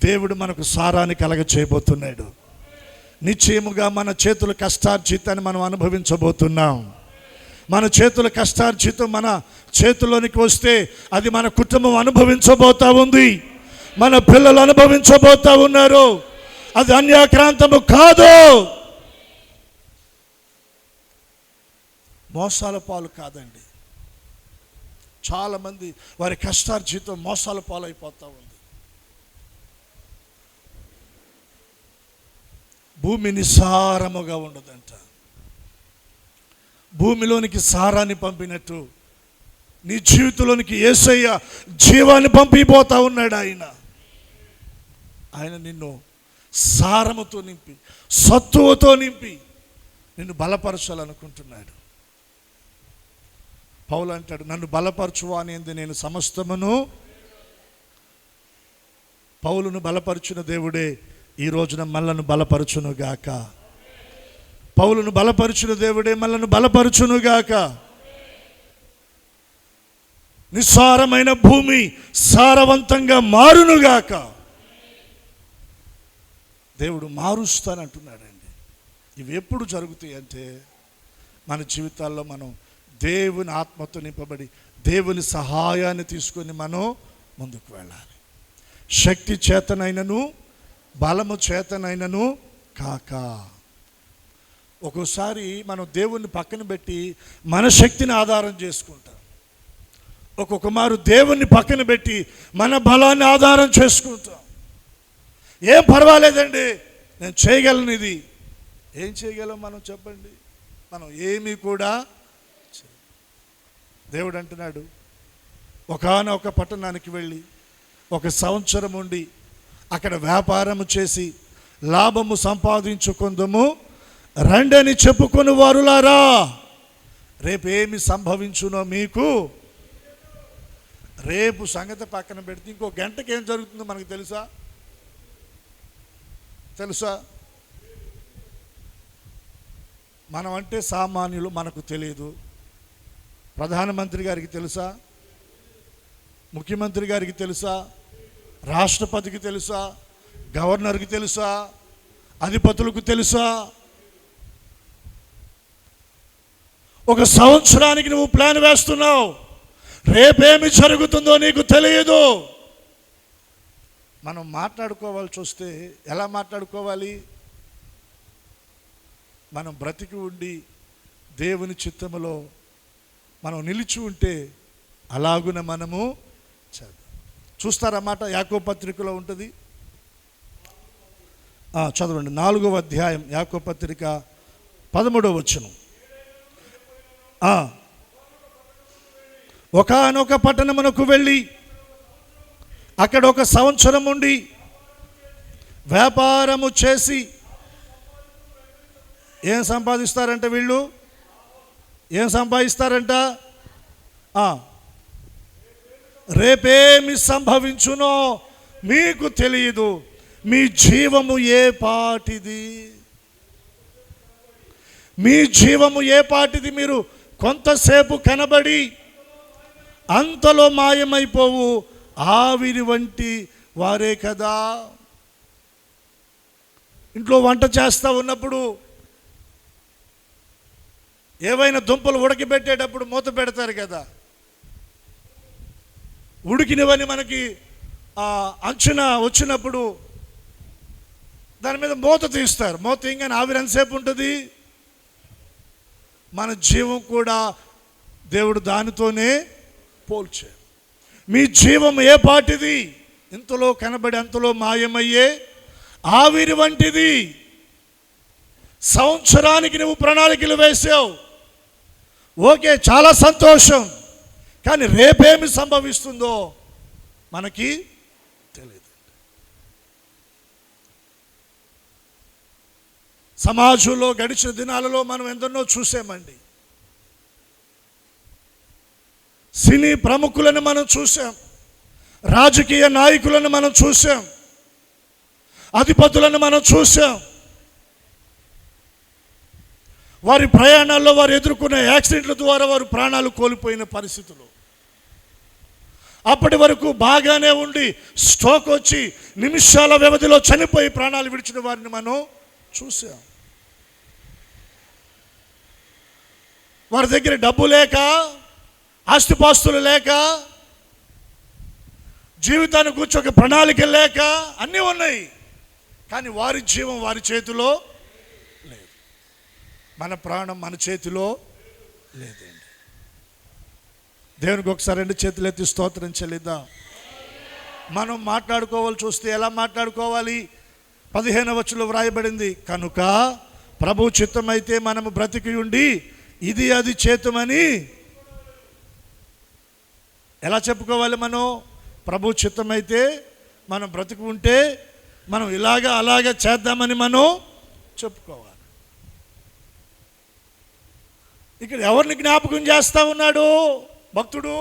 దేవుడు మనకు సారాన్ని కలగ చేయబోతున్నాడు. నిశ్చయముగా మన చేతుల కష్టార్జితాన్ని మనం అనుభవించబోతున్నాం. మన చేతుల కష్టార్జితం మన చేతుల్లోనికి వస్తే అది మన కుటుంబం అనుభవించబోతా ఉంది, మన పిల్లలు అనుభవించబోతా ఉన్నారు. అది అన్యాక్రాంతము కాదు, మోసాల పాలు కాదండి. చాలామంది వారి కష్టార్జితం మోసాల పాలు అయిపోతూ ఉంది. భూమి నిస్సారముగా ఉండదంట. భూమిలోనికి సారాన్ని పంపినట్టు నీ జీవితంలోనికి యేసయ్య జీవాన్ని పంపిపోతా ఉన్నాడు. ఆయన నిన్ను సారముతో నింపి, సత్తువతో నింపి నిన్ను బలపరచాలనుకుంటున్నాడు. పౌలు అంటాడు, నన్ను బలపరచువా అనేది నేను సమస్తమును. పౌలును బలపరచిన దేవుడే ఈ రోజున మనలను బలపరచునుగాక. పౌలును బలపరచిన దేవుడే మనలను బలపరచునుగాక. నిస్సారమైన భూమి సారవంతంగా మారునుగాక. దేవుడు మారుస్తానంటున్నాడండి. ఇవి ఎప్పుడు జరుగుతాయి అంటే మన జీవితాల్లో మనం దేవుని ఆత్మతో నింపబడి దేవుని సహాయాన్ని తీసుకొని మనం ముందుకు వెళ్ళాలి. శక్తి చేతనైనను బలము చేతనైనను కాక. ఒక్కోసారి మనం దేవుణ్ణి పక్కన పెట్టి మన శక్తిని ఆధారం చేసుకుంటాం. ఒక్కొక్క మారు దేవుణ్ణి పక్కన పెట్టి మన బలాన్ని ఆధారం చేసుకుంటాం. ఏం పర్వాలేదండి, నేను చేయగలను. ఇది ఏం చేయగలం మనం చెప్పండి? మనం ఏమీ కూడా. దేవుడు అంటున్నాడు, ఒకానొక పట్టణానికి వెళ్ళి 1 సంవత్సరం ఉండి అక్కడ వ్యాపారము చేసి లాభము సంపాదించుకుందాము రండని చెప్పుకొని వారులారా, రేపు ఏమి సంభవించునో మీకు. రేపు సంగతి పక్కన పెడితే ఇంకో గంటకి ఏం జరుగుతుందో మనకు తెలుసా? మనం అంటే సామాన్యులు, మనకు తెలియదు. ప్రధానమంత్రి గారికి తెలుసా? ముఖ్యమంత్రి గారికి తెలుసా? రాష్ట్రపతికి తెలుసా? గవర్నర్కి తెలుసా? అధిపతులకు తెలుసా? ఒక సంవత్సరానికి నువ్వు ప్లాన్ వేస్తున్నావు, రేపేమి జరుగుతుందో నీకు తెలియదు. మనం మాట్లాడుకోవాల్సి వస్తే ఎలా మాట్లాడుకోవాలి? మనం బ్రతికి ఉండి దేవుని చిత్తములో మనం నిలిచి ఉంటే అలాగున మనము చేద్దాం. చూస్తారన్నమాట. యాకోబు పత్రికలో ఉంటుంది, చదవండి. 4వ అధ్యాయం యాకోబు పత్రిక 13వ వచనం. ఒకానొక పట్టణమునకు వెళ్ళి అక్కడ ఒక సంవత్సరం ఉండి వ్యాపారము చేసి ఏం సంపాదిస్తారంట? వీళ్ళు ఏం సంపాదిస్తారంట? రేపేమి సంభవించునో మీకు తెలియదు, మీ జీవము ఏ పాటిది? మీ జీవము ఏ పాటిది? మీరు కొంతసేపు కనబడి అంతలో మాయమైపోవు ఆవిరి వంటి వారే కదా. ఇంట్లో వంట చేస్తూ ఉన్నప్పుడు ఏవైనా దుంపలు ఉడకబెట్టేటప్పుడు మూత పెడతారు కదా. ఉడికినవని మనకి అంచున వచ్చినప్పుడు దాని మీద మూత తీస్తారు. మూత తీయగానే ఆవిరి ఎంతసేపు ఉంటుంది? మన జీవం కూడా దేవుడు దానితోనే పోల్చాడు. మీ జీవం ఏ పాటిది? ఇంతలో కనబడి అంతలో మాయమయ్యే ఆవిరి వంటిది. సంవత్సరానికి నువ్వు ప్రణాళికలు వేసావు, ఓకే, చాలా సంతోషం. కానీ రేపేమి సంభవిస్తుందో మనకి తెలియదు. సమాజంలో గడిచిన దినాలలో మనం ఎందరినో చూసామండి. సినీ ప్రముఖులను మనం చూసాం, రాజకీయ నాయకులను మనం చూసాం, అధిపతులను మనం చూసాం. వారి ప్రయాణాల్లో వారు ఎదుర్కొనే యాక్సిడెంట్ల ద్వారా వారు ప్రాణాలు కోల్పోయిన పరిస్థితులు. అప్పటి వరకు బాగానే ఉండి స్ట్రోక్ వచ్చి నిమిషాల వ్యవధిలో చనిపోయి ప్రాణాలు విడిచిన వారిని మనం చూసాం. వారి దగ్గర డబ్బు లేక, ఆస్తిపాస్తులు లేక, జీవితాన్ని కూర్చో ఒక ప్రణాళిక లేక అన్నీ ఉన్నాయి, కానీ వారి జీవం వారి చేతిలో లేదు. మన ప్రాణం మన చేతిలో లేదండి. దేవునికి ఒకసారి 2 చేతులు ఎత్తి స్తోత్రం చెల్లిద్దాం. మనం మాట్లాడుకోవాల్సి వస్తే ఎలా మాట్లాడుకోవాలి? 15వ వచనంలో వ్రాయబడింది, కనుక ప్రభు చిత్తమైతే మనము బ్రతికి ఉండి ఇది అది చేతుమని. ఎలా చెప్పుకోవాలి? మనం ప్రభు చిత్తమైతే మనం బ్రతికి ఉంటే మనం ఇలాగా అలాగా చేద్దామని మనం చెప్పుకోవాలి. ఇక్కడ ఎవరిని జ్ఞాపకం చేస్తా ఉన్నాడు భక్తుడు?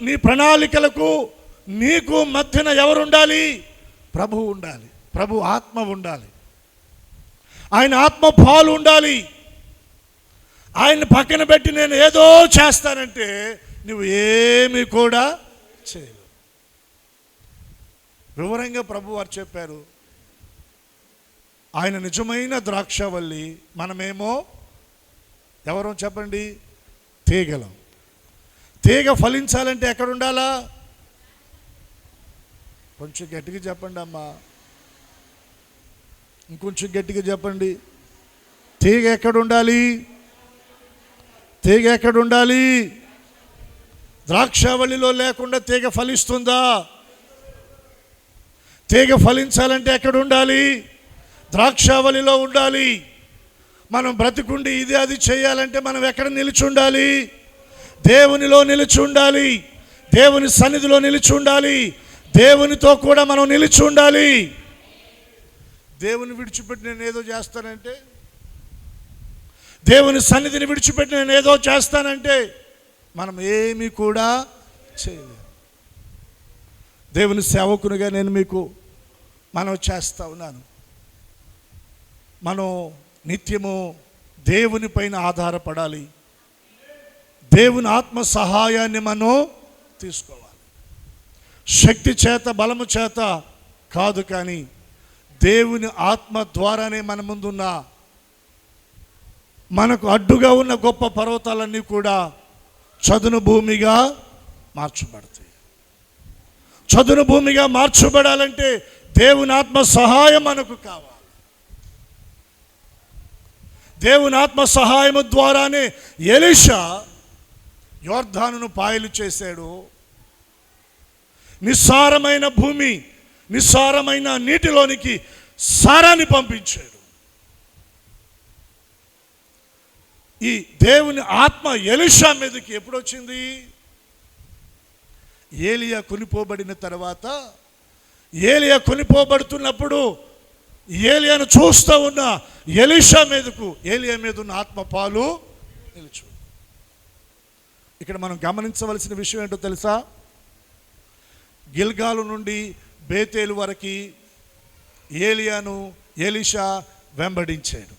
నీ ప్రణాళికలకు నీకు మధ్యన ఎవరు ఉండాలి? ప్రభు ఉండాలి. ప్రభు ఆత్మ ఉండాలి. ఆయన ఆత్మ పాలు ఉండాలి. ఆయన్ని పక్కన పెట్టి నేను ఏదో చేస్తానంటే నువ్వు ఏమీ కూడా చేయలేవు. వివరంగా ప్రభు వారు చెప్పారు, ఆయన నిజమైన ద్రాక్షవల్లి, మనమేమో ఎవరో చెప్పండి? తీగలం. తీగ ఫలించాలంటే ఎక్కడ ఉండాలా? కొంచెం గట్టిగా చెప్పండి అమ్మా, ఇంకొంచెం గట్టిగా చెప్పండి. తీగ ఎక్కడ ఉండాలి? తీగ ఎక్కడ ఉండాలి? ద్రాక్షావళిలో లేకుండా తీగ ఫలిస్తుందా? తీగ ఫలించాలంటే ఎక్కడ ఉండాలి? ద్రాక్షావళిలో ఉండాలి. మనం బ్రతికుండి ఇది అది చేయాలంటే మనం ఎక్కడ నిలిచి ఉండాలి? దేవునిలో నిలిచి ఉండాలి. దేవుని సన్నిధిలో నిలిచి ఉండాలి. దేవునితో కూడా మనం నిలిచి ఉండాలి. దేవుని విడిచిపెట్టి నేను ఏదో చేస్తానంటే, దేవుని సన్నిధిని విడిచిపెట్టి నేను ఏదో చేస్తానంటే మనం ఏమీ కూడా చేయలేము. దేవుని సేవకునిగా నేను మీకు మనవి చేస్తా ఉన్నాను, మనం నిత్యము దేవుని పైన ఆధారపడాలి. దేవుని ఆత్మ సహాయాన్ని మనం తీసుకోవాలి. శక్తి చేత బలము చేత కాదు, కానీ దేవుని ఆత్మ ద్వారానే మన ముందున్న మనకు అడ్డుగా ఉన్న గొప్ప పర్వతాలన్నీ కూడా చదును భూమిగా మార్చబడతాయి. చదును భూమిగా మార్చబడాలంటే దేవుని ఆత్మ సహాయం మనకు కావాలి. దేవుని ఆత్మ సహాయము ద్వారానే ఎలీషా యోర్దానును పాయలు చేశాడు. నిస్సారమైన భూమి, నిస్సారమైన నీటిలోనికి సారాన్ని పంపించాడు. ఈ దేవుని ఆత్మ ఎలీషా మీదకి ఎప్పుడు వచ్చింది? ఏలియా కొనిపోబడిన తర్వాత, ఏలియా కొనిపోబడుతున్నప్పుడు ఏలియాను చూస్తూ ఉన్న ఎలీషా మీదకు, ఏలియా మీద ఉన్న ఆత్మ పాలు నిలుచు. ఇక్కడ మనం గమనించవలసిన విషయం ఏంటో తెలుసా? గిల్గాలు నుండి బేతేలు వరకు ఏలియాను ఎలీషా వెంబడించాడు.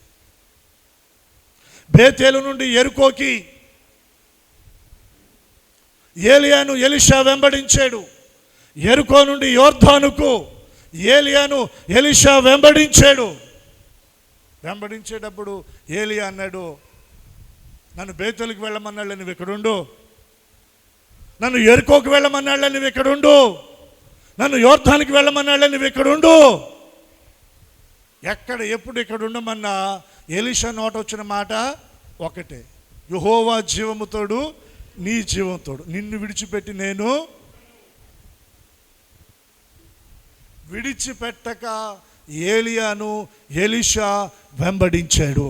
బేతేలు నుండి యెరికోకి ఏలియాను ఎలీషా వెంబడించాడు. యెరికో నుండి యోర్దానుకు ఏలియాను ఎలీషా వెంబడించాడు. వెంబడించేటప్పుడు ఏలియా అన్నాడు, నన్ను బేతేలుకి వెళ్ళమన్నాళ్ళ నువ్వు ఇక్కడుండు, నన్ను యెరికోకి వెళ్ళమన్నాళ్ళ నువ్వు ఇక్కడుండు, నన్ను యోర్దానికి వెళ్ళమన్నాళ్ళ నువ్వు ఇక్కడుండు. ఎక్కడ ఎప్పుడు ఇక్కడ ఉండమన్నా ఎలీషా నోట వచ్చిన మాట ఒకటే, యెహోవా జీవముతోడు నీ జీవంతోడు, నిన్ను విడిచిపెట్టి నేను విడిచిపెట్టక ఏలియాను ఎలీషా వెంబడించాడు.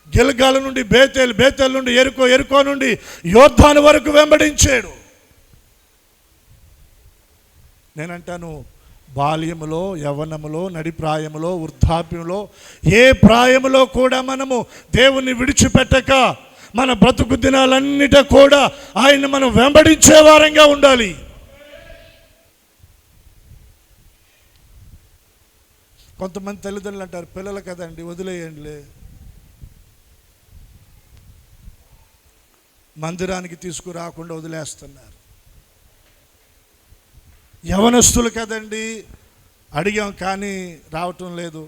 గిల్గాలు నుండి బేతేలు, బేతేలు నుండి యెరికో, యెరికో నుండి యోర్దాను వరకు వెంబడించాడు. నేనంటాను, బాల్యములో, యవ్వనములో, నడిప్రాయములో, వృద్ధాప్యంలో, ఏ ప్రాయములో కూడా మనము దేవుణ్ణి విడిచిపెట్టక మన బ్రతుకు దినాలన్నిట కూడా ఆయన మనం వెంబడించే వారంగా ఉండాలి. కొంతమంది తల్లిదండ్రులు అంటారు, పిల్లలు కదండి వదిలేయండిలే, మందిరానికి తీసుకురాకుండా వదిలేస్తున్నారు. యవనస్తులు కదండి, అడిగాం కానీ రావటం లేదు.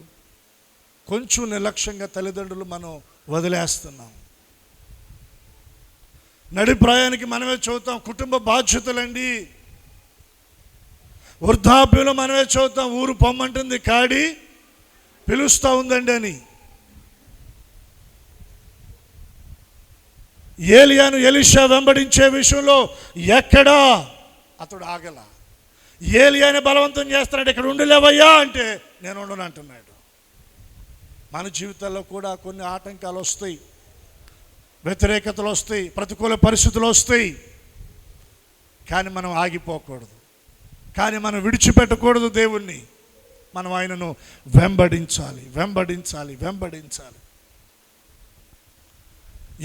కొంచెం నిర్లక్ష్యంగా తల్లిదండ్రులు మనం వదిలేస్తున్నాం. నడిప్రాయానికి మనమే చూద్దాం, కుటుంబ బాధ్యతలండి. వృద్ధాప్యంలో మనమే చూద్దాం, ఊరు పొమ్మంటుంది కాడి పిలుస్తూ ఉందండి అని. ఏలియాను ఎలీషా వెంబడించే విషయంలో ఎక్కడా అతడు ఆగల. ఏలియాని బలవంతం చేస్తున్నాడు, ఇక్కడ ఉండలేవయ్యా అంటే నేను ఉండను అంటున్నాడు. మన జీవితాల్లో కూడా కొన్ని ఆటంకాలు వస్తాయి, వ్యతిరేకతలు వస్తాయి, ప్రతికూల పరిస్థితులు వస్తాయి. కానీ మనం ఆగిపోకూడదు, కానీ మనం విడిచిపెట్టకూడదు దేవుణ్ణి. మనం ఆయనను వెంబడించాలి, వెంబడించాలి, వెంబడించాలి.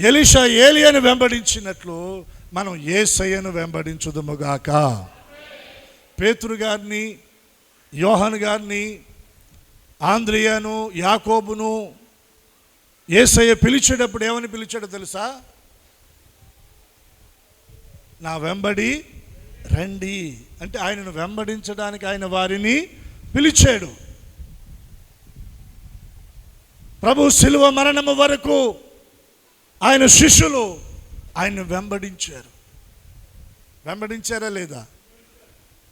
ఎలీషా ఏలియాను వెంబడించినట్లు మనం యేసయ్యను వెంబడించుదుముగాక. పేతురు గారిని, యోహాను గారిని, ఆంద్రియాను, యాకోబును యేసయ్య పిలిచేటప్పుడు ఏమని పిలిచాడో తెలుసా? నా వెంబడి రండి అంటే ఆయనను వెంబడించడానికి ఆయన వారిని పిలిచాడు. ప్రభు శిలువ మరణము వరకు ఆయన శిష్యులు ఆయన్ను వెంబడించారు. వెంబడించారా లేదా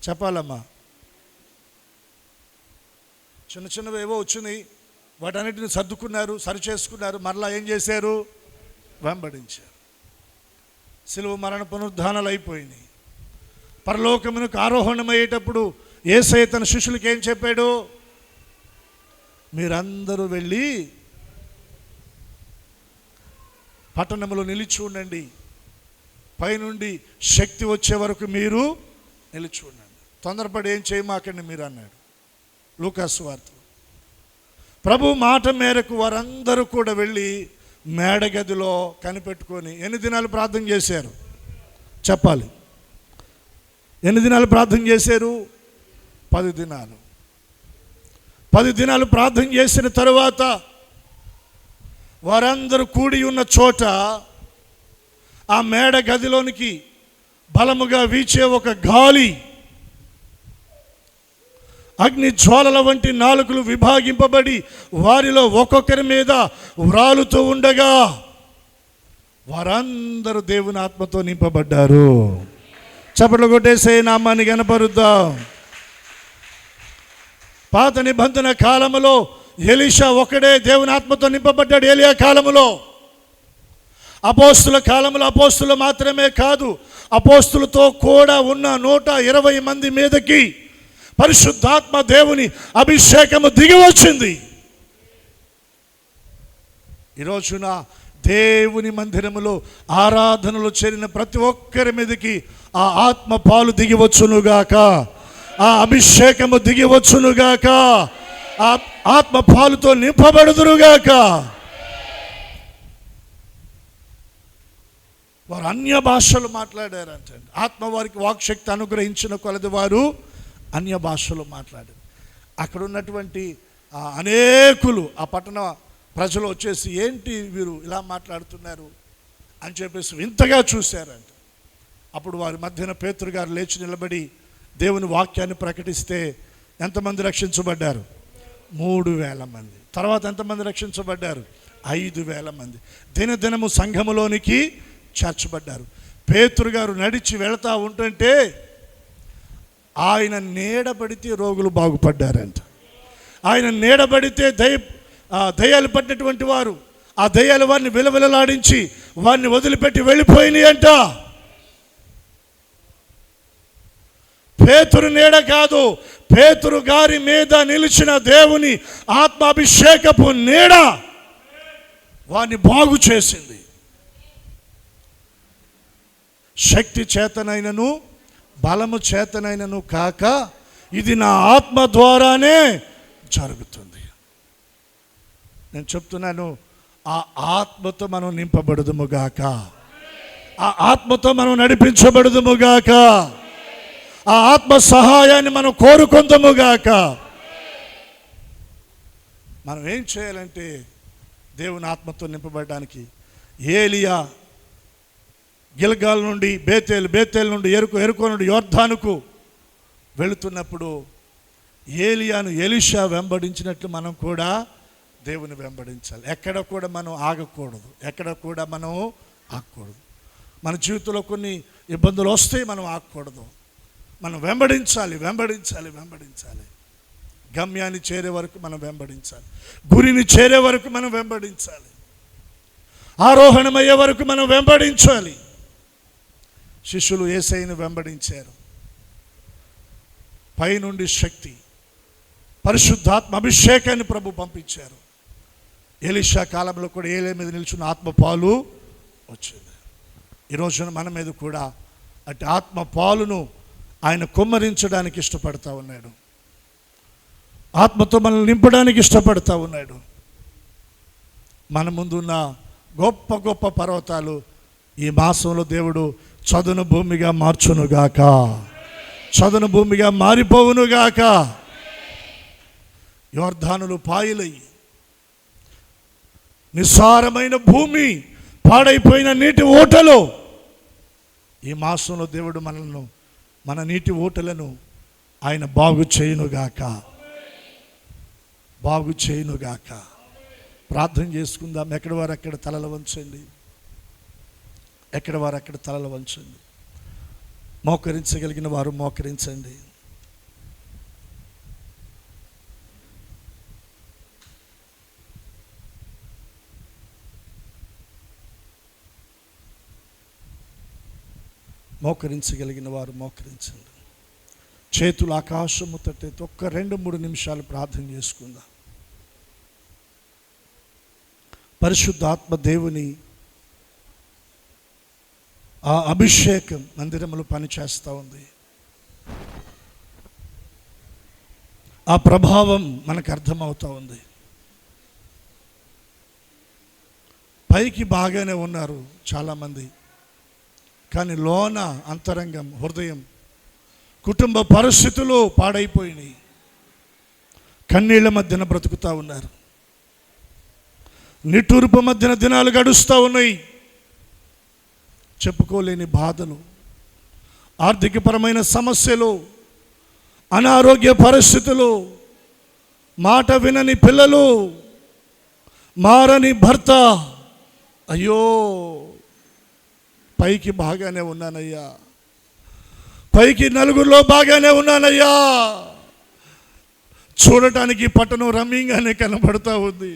చెప్పాలమ్మా. చిన్న చిన్నవి ఏవో వచ్చినాయి, వాటన్నిటిని సర్దుకున్నారు, సరి చేసుకున్నారు, మరలా ఏం చేశారు? వెంబడించారు. శిలువ మరణ పునరుద్ధానాలు అయిపోయినాయి. పరలోకమునకు ఆరోహణమయ్యేటప్పుడు యేసయ్య తన శిష్యులకి ఏం చెప్పాడు? మీరందరూ వెళ్ళి పట్టణంలో నిలిచి ఉండండి, పైనుండి శక్తి వచ్చే వరకు మీరు నిలిచి ఉండండి, తొందరపడి ఏం చేయమాకండి మీరు అన్నాడు లూకాసు వార్త. ప్రభు మాట మేరకు వారందరూ కూడా వెళ్ళి మేడగదిలో కనిపెట్టుకొని ఎన్ని దినాలు ప్రార్థన చేశారు చెప్పాలి? ఎన్ని దినాలు ప్రార్థన చేశారు? 10 దినాలు. 10 దినాలు ప్రార్థన చేసిన తరువాత వారందరూ కూడి ఉన్న చోట ఆ మేడ గదిలోనికి బలముగా వీచే ఒక గాలి అగ్ని జ్వాలల వంటి నాలుకలు విభాగింపబడి వారిలో ఒక్కొక్కరి మీద వ్రాలుతూ ఉండగా వారందరూ దేవుని ఆత్మతో నింపబడ్డారు. చప్పట్లు కొట్టేసే నామాన్ని కనపరుద్దాం. పాత నిబంధన కాలములో ఎలీషా ఒకడే దేవుని ఆత్మతో నింపబడ్డాడు. ఏలియా కాలములో, అపోస్తుల కాలంలో అపోస్తులు మాత్రమే కాదు, అపోస్తులతో కూడా ఉన్న 120 మంది మీదకి పరిశుద్ధాత్మ దేవుని అభిషేకము దిగి వచ్చింది. ఈరోజున దేవుని మందిరములో ఆరాధనలో చేరిన ప్రతి ఒక్కరి మీదకి ఆ ఆత్మ పాలు దిగివచ్చునుగాక, ఆ అభిషేకము దిగివచ్చునుగాక, ఆ ఆత్మ పాలుతో నింపబడుదురుగాక. వారు అన్య భాషలు మాట్లాడారంటే, ఆత్మ వారికి వాక్శక్తి అనుగ్రహించిన కొలది వారు అన్య భాషలు మాట్లాడారు. అక్కడ ఉన్నటువంటి అనేకులు, ఆ పట్టణ ప్రజలు వచ్చేసి ఏంటి వీరు ఇలా మాట్లాడుతున్నారు అని చెప్పేసి వింతగా చూశారంట. అప్పుడు వారి మధ్యన పేతురు గారు లేచి నిలబడి దేవుని వాక్యాన్ని ప్రకటిస్తే ఎంతమంది రక్షించబడ్డారు? 3,000 మంది. తర్వాత ఎంతమంది రక్షించబడ్డారు? 5,000 మంది దినదినము సంఘములోనికి చేర్చబడ్డారు. పేతురు గారు నడిచి వెళతా ఉంటుంటే ఆయన నీడబడితే రోగులు బాగుపడ్డారంట. ఆయన నీడబడితే దయ్యాలు పట్టినటువంటి వారు, ఆ దయ్యాలు వారిని విలవిలలాడించి వారిని వదిలిపెట్టి వెళ్ళిపోయినాయి అంట. పేతురు నీడ కాదు, పేతురు గారి మీద నిలిచిన దేవుని ఆత్మాభిషేకపు నీడ వారిని బాగు చేసింది. శక్తి చేతనైనను బలము చేతనైనను కాక ఇది నా ఆత్మ ద్వారానే జరుగుతుంది. నేను చెప్తున్నాను, ఆ ఆత్మతో మనం నింపబడుదుముగాక, ఆ ఆత్మతో మనం నడిపించబడుదుముగాక, ఆ ఆత్మ సహాయాన్ని మనం కోరుకుందాముగాక. మనం ఏం చేయాలంటే దేవుని ఆత్మతో నింపబడడానికి, ఏలియా గిల్గాల్ నుండి బేతేల్ నుండి ఎరుకో నుండి యోర్దానుకు వెళుతున్నప్పుడు ఏలియాను ఎలీషా వెంబడించినట్లు మనం కూడా దేవుని వెంబడించాలి. ఎక్కడ కూడా మనం ఆగకూడదు, ఎక్కడ కూడా మనం ఆగకూడదు. మన జీవితంలో కొన్ని ఇబ్బందులు వస్తాయి, మనం ఆగకూడదు. మనం వెంబడించాలి. గమ్యాన్ని చేరే వరకు మనం వెంబడించాలి, గురిని చేరే వరకు మనం వెంబడించాలి, ఆరోహణమయ్యే వరకు మనం వెంబడించాలి. శిష్యులు యేసయ్యను వెంబడించారు. పైనుండి శక్తి, పరిశుద్ధాత్మ అభిషేకాన్ని ప్రభు పంపించారు. ఎలీషా కాలంలో కూడా ఏలే మీద నిల్చున్న ఆత్మ పాలు వచ్చింది. ఈరోజున మన మీద కూడా అటు ఆత్మ పాలును ఆయన కుమ్మరించడానికి ఇష్టపడతా ఉన్నాడు. ఆత్మతో మనల్ని నింపడానికి ఇష్టపడతా ఉన్నాడు. మన ముందున్న గొప్ప గొప్ప పర్వతాలు ఈ మాసంలో దేవుడు చదును భూమిగా మార్చునుగాక, చదును భూమిగా మారిపోవునుగాక. యోర్దానులు పాయలయ్యి, నిస్సారమైన భూమి, పాడైపోయిన నీటి ఊటలు, ఈ మాసంలో దేవుడు మన నీటి ఊటలను ఆయన బాగు చేయునుగాక. ప్రార్థన చేసుకుందాం. ఎక్కడ వారు అక్కడ తలలు వంచండి, ఎక్కడ వారు అక్కడ తలలు వంచండి. మోకరించగలిగిన వారు మోకరించండి. మోకరించగలిగిన వారు మోకరించండి. చేతులు ఆకాశము తట్టే ఒక్క 2-3 నిమిషాలు ప్రార్థన చేసుకుందాం. పరిశుద్ధాత్మ దేవుని ఆ అభిషేకం మందిరములో పనిచేస్తూ ఉంది. ఆ ప్రభావం మనకు అర్థమవుతూ ఉంది. పైకి బాగానే ఉన్నారు చాలామంది, కానీ లోన అంతరంగం, హృదయం, కుటుంబ పరిస్థితులు పాడైపోయినాయి. కన్నీళ్ల మధ్యన బ్రతుకుతూ ఉన్నారు. నిట్టూర్పు మధ్యన దినాలు గడుస్తూ ఉన్నాయి. చెప్పుకోలేని బాధలు, ఆర్థికపరమైన సమస్యలు, అనారోగ్య పరిస్థితులు, మాట వినని పిల్లలు, మారని భర్త. అయ్యో, పైకి బాగానే ఉన్నానయ్యా, పైకి నలుగురిలో బాగానే ఉన్నానయ్యా, చూడటానికి పట్టణం రమ్యంగానే కనపడతా ఉంది,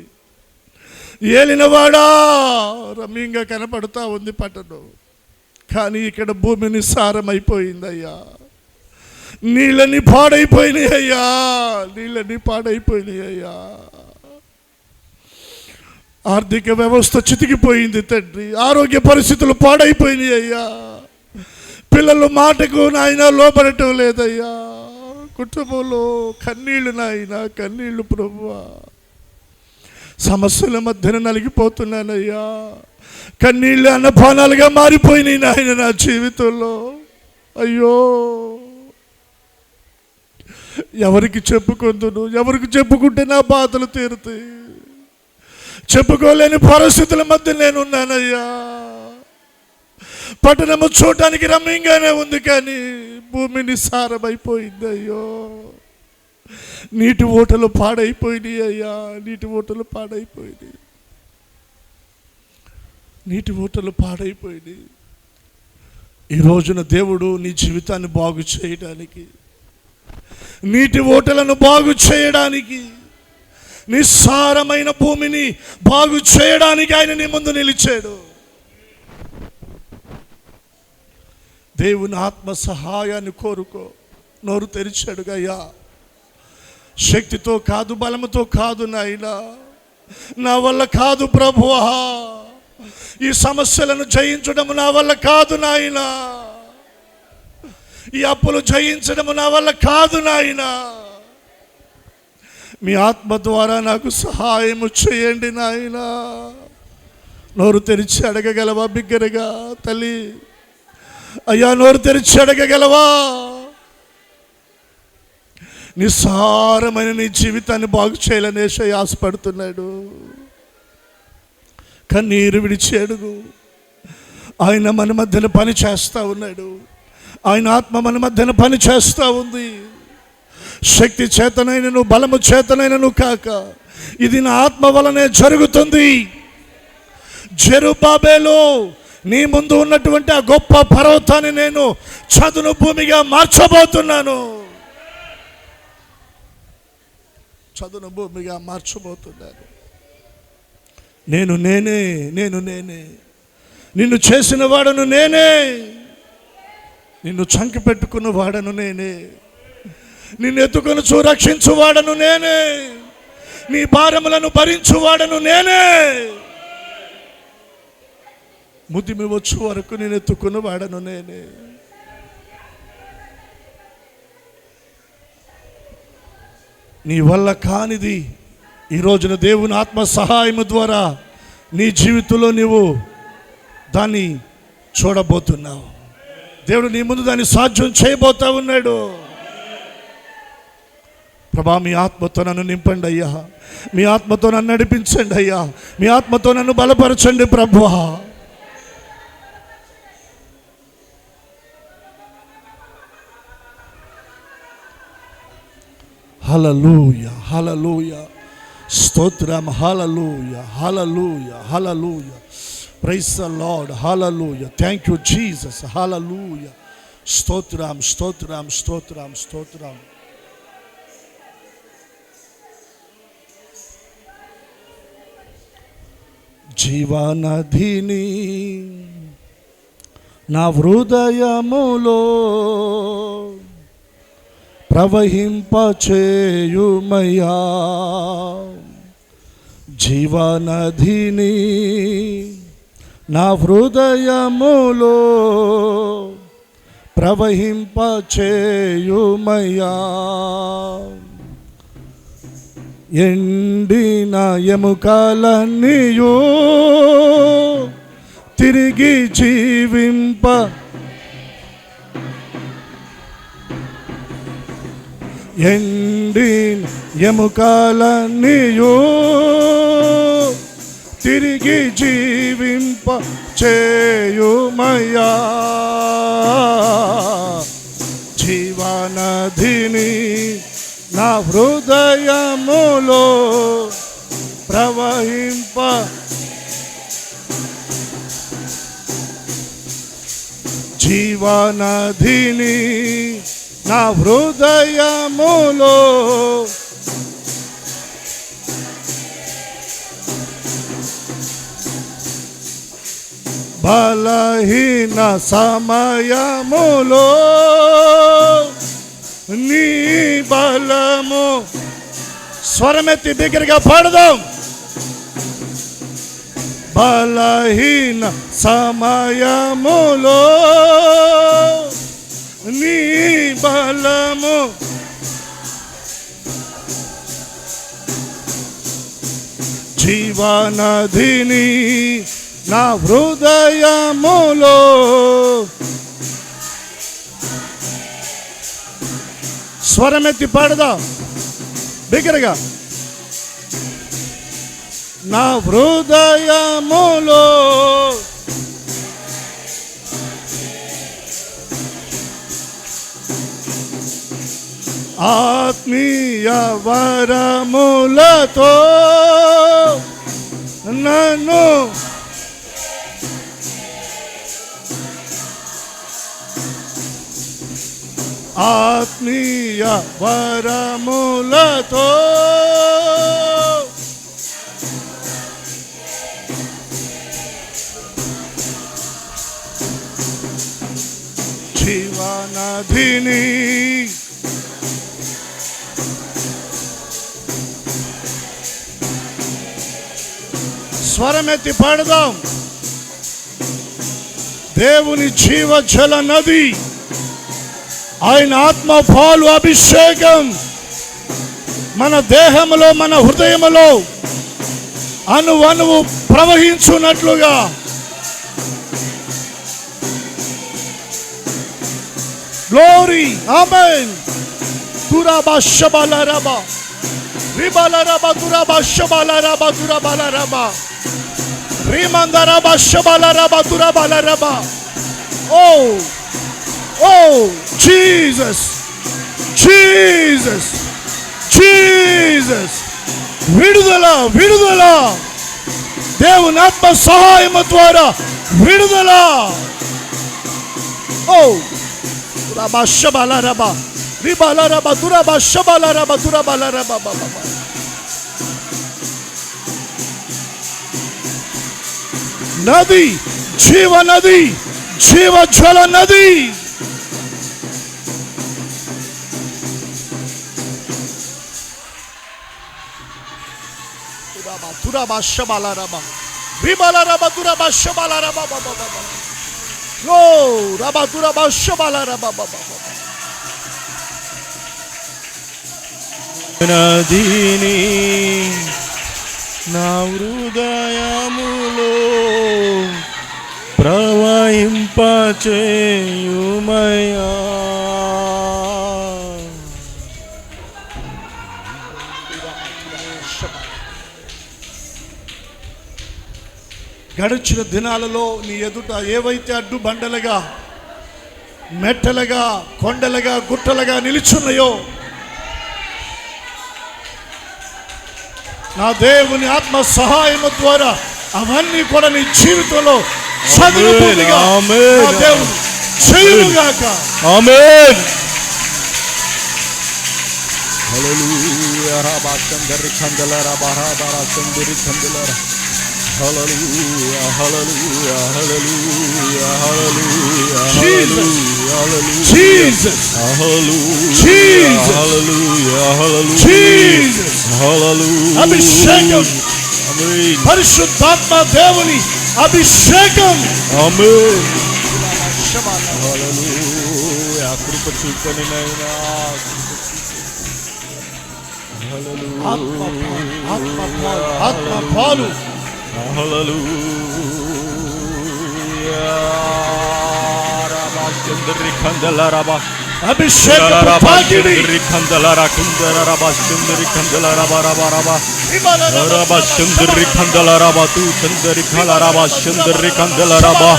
ఏలినవాడా రమ్యంగా కనపడతా ఉంది పట్టణం. కానీ ఇక్కడ భూమి నిస్సారమైపోయిందయ్యా, నీళ్ళని పాడైపోయినాయి అయ్యా, నీళ్ళని పాడైపోయినాయి అయ్యా. ఆర్థిక వ్యవస్థ చితికిపోయింది తండ్రి, ఆరోగ్య పరిస్థితులు పాడైపోయినాయి అయ్యా, పిల్లలు మాటకు నాయన లోబడటం లేదయ్యా, కుటుంబంలో కన్నీళ్ళు నాయన, కన్నీళ్ళు ప్రభువా, సమస్యల మధ్యన నలిగిపోతున్నానయ్యా, కన్నీళ్ళు అన్నపానాలుగా మారిపోయినాయి నాయన నా జీవితంలో. అయ్యో, ఎవరికి చెప్పుకుందును, ఎవరికి చెప్పుకుంటే నా బాధలు తీరుతాయి, చెప్పుకోలేని పరిస్థితుల మధ్య నేనున్నానయ్యా. పట్టణము చూడటానికి రమ్యంగానే ఉంది, కానీ భూమి నిస్సారమైపోయింది అయ్యో, నీటి ఓటలు పాడైపోయినాయి అయ్యా, నీటి ఓటలు పాడైపోయినాయి, నీటి ఓటలు పాడైపోయినాయి. ఈ రోజున దేవుడు నీ జీవితాన్ని బాగు చేయడానికి, నీటి ఓటలను బాగు చేయడానికి, నిస్సారమైన భూమిని బాగు చేయడానికి ఆయన నీ ముందు నిలిచాడు. దేవుని ఆత్మ సహాయాన్ని కోరుకో. నోరు తెరిచాడుగా అయ్యా, శక్తితో కాదు, బలముతో కాదు నాయనా, నా వల్ల కాదు ప్రభువా, ఈ సమస్యలను జయించడం నా వల్ల కాదు నాయనా, ఈ అప్పులు జయించడం నా వల్ల కాదు నాయనా, మీ ఆత్మ ద్వారా నాకు సహాయము చేయండి నాయనా. నోరు తెరిచి అడగగలవా బిగ్గరగా తల్లి? అయ్యా, నోరు తెరిచి అడగగలవా? నిస్సారమైన నీ జీవితాన్ని బాగు చేయాలని యేసయ్య ఆశపడుతున్నాడు. కన్నీరు విడిచి అడుగు. ఆయన మన మధ్యన పని చేస్తూ ఉన్నాడు, ఆయన ఆత్మ మన మధ్యన పని చేస్తూ ఉంది. శక్తి చేతనైనను బలము చేతనైనను కాక, ఇది నా ఆత్మ వలనే జరుగుతుంది. జెరుబ్బాబెలు, నీ ముందు ఉన్నటువంటి ఆ గొప్ప పర్వతాన్ని నేను చదును భూమిగా మార్చబోతున్నాను, చదును భూమిగా మార్చబోతున్నాను. నేను నేనే, నేను నేనే, నిన్ను చేసిన వాడను నేనే, నిన్ను చంకి పెట్టుకున్న వాడను నేనే, నిన్ను ఎత్తుకొని రక్షించువాడను నేనే, నీ భారములను భరించువాడను నేనే, ముదిమి వచ్చు వరకు నేను ఎత్తుకున్న వాడను నేనే. నీ వల్ల కానిది ఈ రోజున దేవుని ఆత్మ సహాయము ద్వారా నీ జీవితంలో నీవు దాన్ని చూడబోతున్నావు. దేవుడు నీ ముందు దాన్ని సాధ్యం చేయబోతా ఉన్నాడు. ప్రభా, మీ ఆత్మతో నన్ను నింపండి అయ్యా, మీ ఆత్మతో నన్ను నడిపించండి అయ్యా, మీ ఆత్మతో నన్ను బలపరచండి ప్రభువా. హల్లెలూయా, హల్లెలూయా, స్తోత్రం, హల్లెలూయా, హల్లెలూయా, హల్లెలూయా, ప్రైజ్ ది లార్డ్, హల్లెలూయా, థ్యాంక్ యూ జీసస్, హల్లెలూయా, స్తోత్రం, స్తోత్రం, స్తోత్రం, స్తోత్రం. జీవనదిని నా హృదయములో ప్రవహింపచేయుమయ్యా, జీవనదిని నా హృదయములో ప్రవహింపచేయుమయ్యా, ఎండిన ఎముకలన్నీయు తిరిగి జీవింప, ఎండిన ఎముకలన్నీయు తిరిగి జీవింప చేయుమయ్యా, జీవనదిని నా హృదయములో ప్రవహింప జీవనదిని నా హృదయములో బలహీన సమయములో నీ బలము. స్వరమెత్తి బిగ్గరగా పాడదాం. బలహీన సమయములో నీ బలము జీవనదిని నా హృదయములో స్వరమెత్తి పాడదాం బిగ్గరగా. నా హృదయములో ఆత్మీయ వరములతో నన్ను ఆత్మీయ వరములతో జీవనదిని స్వరమెత్తి పాడదాం. దేవుని జీవజల నది, ఆయన ఆత్మ పాలు అభిషేకం మన దేహములో మన హృదయములో అణువణువు ప్రవహించున్నట్లుగా గ్లోరీ. ఆమేన్. తురాబా షబాలారాబా రిబాలారాబా తురాబా షబాలారాబా తురాబాలారాబా రిమందరాబా షబాలారాబా తురాబాలారాబా. Oh Jesus, Jesus, Jesus. విడుదల విడుదల దేవుని ఆత్మ సహాయము ద్వారా విడుదల. ఓ తురాబా షబాలారాబా రిబాలారాబా తురాబా షబాలారాబా తురాబాలారాబా బాబా. నది, జీవ నది, జీవజ్వల నది. తురాబా షబాలారాబా రిబాలారాబా తురాబా షబాలారాబా బాబా బాబా. ఓ రాబా తురాబా షబాలారాబా బాబా. నదిని నా హృదయములో ప్రవహింపచేయుమయ్యా. గడిచిన దినాలలో నీ ఎదుట ఏవైతే అడ్డు బండలుగా మెట్టలుగా కొండలుగా గుట్టలుగా నిలుచున్నాయో నా దేవుని ఆత్మ సహాయము ద్వారా అవన్నీ కూడా నీ జీవితంలో సదురుగా దేవుడు చేయుగాక. ఆమేన్. హల్లెలూయా. రబా చందరి కందల రబా రబా చందరి కందల. హల్లెలూయా హల్లెలూయా హల్లెలూయా హల్లెలూయా హల్లెలూయా జీసస్ హల్లెలూయా హల్లెలూయా హల్లెలూయా జీసస్ హల్లెలూయా. అభిషేకం, ఆమేన్. పరిశుద్ధాత్మ దేవుని అభిషేకం. ఆమేన్. హల్లెలూయా. కృప చూపని నాయనా. హల్లెలూయా. ఆత్మ పాలు. హల్లెలూయా. రబా చందరి కందల రబా అభిషేకం తాకిడి. కందల కుందర రబా చందరి కందల రబా రబా రబా రబా చందరి కందల రబా తు చందరి కల రబా Chanderi కందల రబా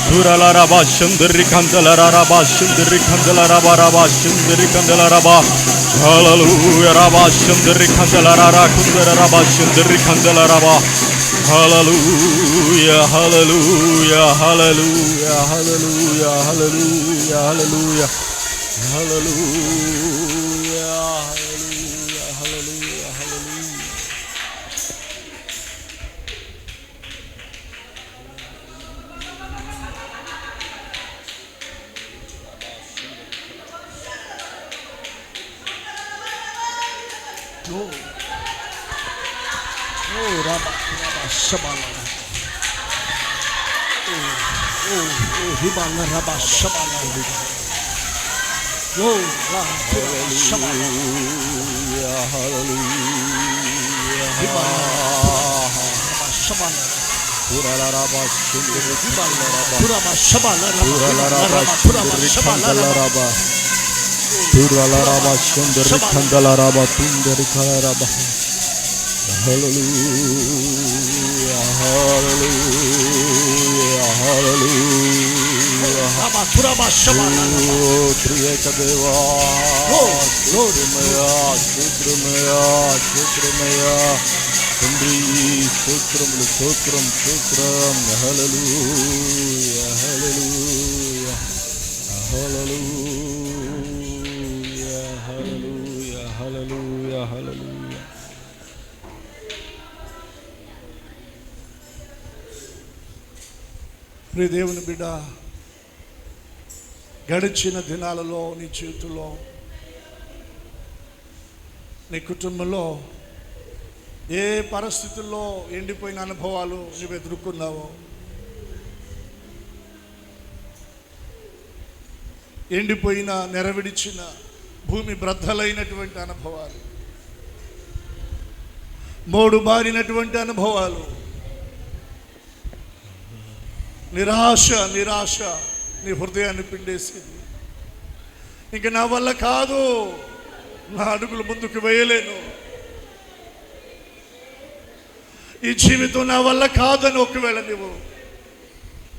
దురల రబా Chanderi కందల రబా Chanderi కందల రబా రబా Chanderi కందల రబా Hallelujah, Rabba Shandari Kandala Rara Kundara Rabba Shandari Kandala Rabba. Hallelujah, hallelujah, hallelujah, hallelujah, hallelujah, hallelujah, hallelujah, hallelujah, hallelujah, hallelujah. Hallelujah, hallelujah, hallelujah. Oh, Triyeka Deva, Shudramaya, Shudramaya, Shudramaya, Sundri, Shudram, Shudram, Shudram, hallelujah, hallelujah, hallelujah, hallelujah, hallelujah, hallelujah. ప్రియ దేవుని బిడ్డ, గడిచిన దినాలలో నీ జీవితంలో, నీ కుటుంబంలో ఏ పరిస్థితుల్లో ఎండిపోయిన అనుభవాలు నువ్వు ఎదుర్కొన్నావో, ఎండిపోయిన నెరవిడిచిన భూమి బ్రద్దలైనటువంటి అనుభవాలు, మోడు బారినటువంటి అనుభవాలు, నిరాశ నీ హృదయాన్ని పిండేసింది. ఇంక నా వల్ల కాదు, నా అడుగులు ముందుకు వేయలేను, ఈ జీవితం నా వల్ల కాదని ఒకవేళ నువ్వు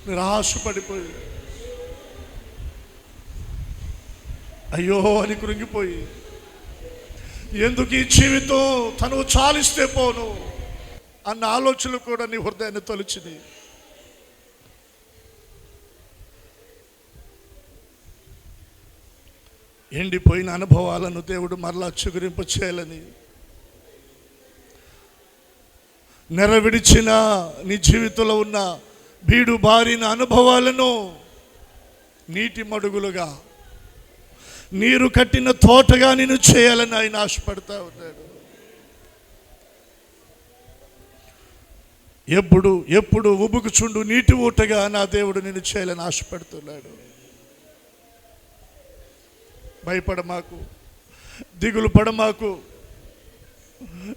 నిరాశ పడిపోయి అయ్యో అని కృంగిపోయి, ఎందుకు ఈ జీవితం తను చాలిస్తే పోను అన్న ఆలోచనలు కూడా నీ హృదయాన్ని తొలిచినాయి. ఎండిపోయిన అనుభవాలను దేవుడు మరలా చిగురింప చేయాలని, నెరవిడిచిన నీ జీవితంలో ఉన్న బీడు బారిన అనుభవాలను నీటి మడుగులుగా, నీరు కట్టిన తోటగా నేను చేయాలని ఆయన ఆశపడతా ఉన్నాడు. ఎప్పుడు ఉబుకుచుండు నీటి ఊటగా నా దేవుడు నేను చేయాలని ఆశపడుతున్నాడు. భయపడమాకు, దిగులు పడమాకు,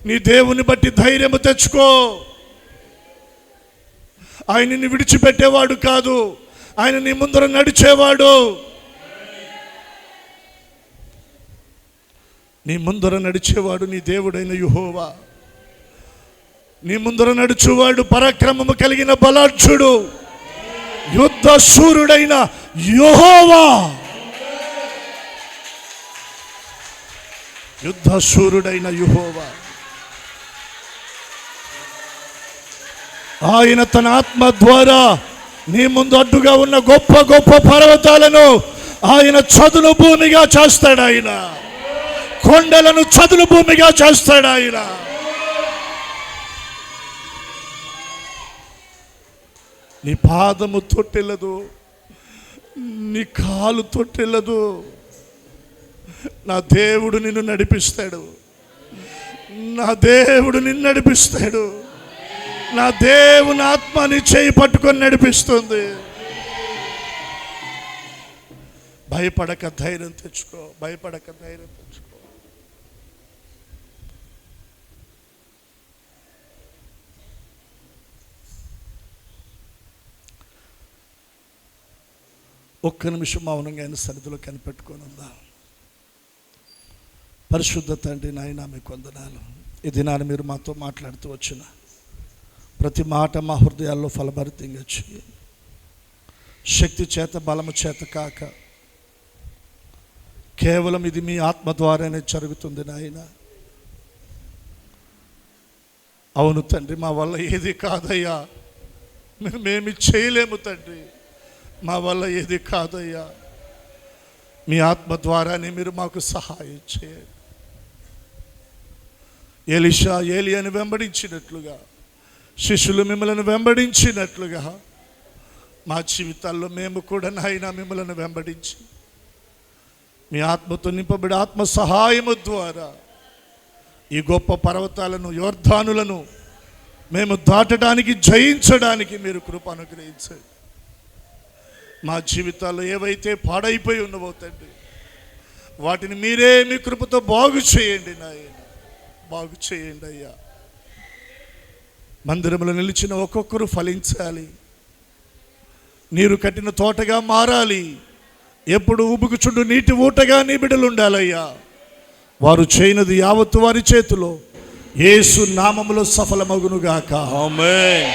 నీ దేవుని బట్టి ధైర్యము తెచ్చుకో. ఆయనని విడిచిపెట్టేవాడు కాదు, ఆయన నీ ముందర నడిచేవాడు. నీ ముందర నడిచేవాడు నీ దేవుడైన యెహోవా. నీ ముందర నడుచువాడు పరాక్రమము కలిగిన బలాఢ్యుడు, యుద్ధ శూరుడైన యెహోవా. యుద్ధ శూరుడైన యెహోవా. ఆయన తన ఆత్మ ద్వారా నీ ముందు అడ్డుగా ఉన్న గొప్ప గొప్ప పర్వతాలను ఆయన చదును భూమిగా చేస్తాడు. ఆయన కొండలను చదును భూమిగా చేస్తాడు. ఆయన నీ పాదము తొట్టెల్లదు, నీ కాలు తొట్టెల్లదు. నా దేవుడు నిన్ను నడిపిస్తాడు, నా దేవుడు నిన్ను నడిపిస్తాడు. నా దేవుని ఆత్మ నీ చేయి పట్టుకొని నడిపిస్తుంది. భయపడక ధైర్యం తెచ్చుకో, భయపడక ధైర్యం తెచ్చుకో. ఒక్క నిమిషం మౌనంగా ఆయన సన్నిధిలో కనిపెట్టుకొని ఉందా. పరిశుద్ధ తండ్రి, నాయన మీకు వందనాలు. ఈ దినాన్ని మీరు మాతో మాట్లాడుతూ వచ్చిన ప్రతి మాట మా హృదయాల్లో ఫలభరితంగా చేయండి. శక్తి చేత బలము చేత కాక కేవలం ఇది మీ ఆత్మ ద్వారానే జరుగుతుంది నాయన. అవును తండ్రి, మా వల్ల ఏది కాదయ్యా, మేమేమి చేయలేము తండ్రి, మా వల్ల ఏది కాదయ్యా. మీ ఆత్మ ద్వారానే మీరు మాకు సహాయం చేయండి. ఎలీషా ఏలియాను వెంబడించినట్లుగా, శిష్యులు మిమ్మల్ని వెంబడించినట్లుగా మా జీవితాల్లో మేము కూడా నాయన మిమ్మల్ని వెంబడించి మీ ఆత్మతో నింపబడి ఆత్మ సహాయము ద్వారా ఈ గొప్ప పర్వతాలను, యోర్ధానులను మేము దాటడానికి, జయించడానికి మీరు కృప అనుగ్రహించండి. మా జీవితాల్లో ఏవైతే పాడైపోయి ఉన్నవో తండ్రి, వాటిని మీరే మీ కృపతో బాగు చేయండి నాయన, బాగు చేయండి అయ్యా. మందిరంలో నిలిచిన ఒక్కొక్కరు ఫలించాలి, నీరు కట్టిన తోటగా మారాలి, ఎప్పుడు ఉబుకుచుండు నీటి ఊటగా నీ బిడ్డలు ఉండాలయ్యా. వారు చేయనది యావత్తు వారి చేతిలో యేసు నామములో సఫలమగునుగాక. ఆమేన్.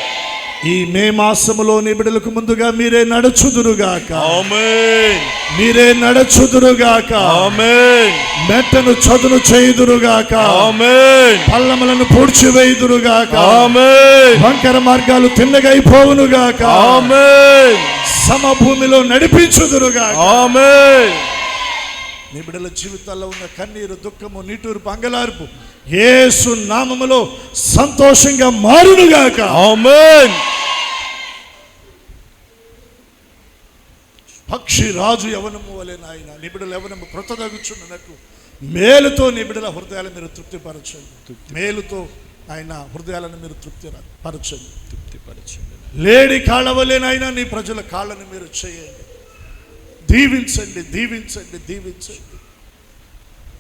ఈ మే మాసములో నీ బిడ్డలకు ముందుగా మీరే నడుచుదురుగాక. ఆమేన్. మీరే నడుచుదురుగాక. ఆమేన్. మెట్టను చదును చేయుదురుగాక. ఆమేన్. పల్లములను పూడ్చివేయుదురుగాక. ఆమేన్. వంకర మార్గాలు తిన్నగైపోవునుగాక. ఆమేన్. సమభూమిలో నడిపించుదురుగాక. ఆమేన్. నీ బిడ్డల జీవితాల్లో ఉన్న కన్నీరు, దుఃఖము, నీటూర్పు, అంగలార్పు యేసు నామములో సంతోషంగా మారునుగాక. ఆమేన్. పక్షి రాజు యవనము వలె నాయన నీ బిడ్డల యవనము క్రొత్తదగుచున్నట్లు మేలుతో నీ బిడ్డల హృదయాలను మీరు తృప్తిపరచండి. మేలుతో ఆయన హృదయాలను మీరు తృప్తిపరచండి. లేడి కాళ్ళ వలెనైనా నీ ప్రజల కాళ్ళను మీరు చేయండి. దీవించండి, దీవించండి, దీవించండి.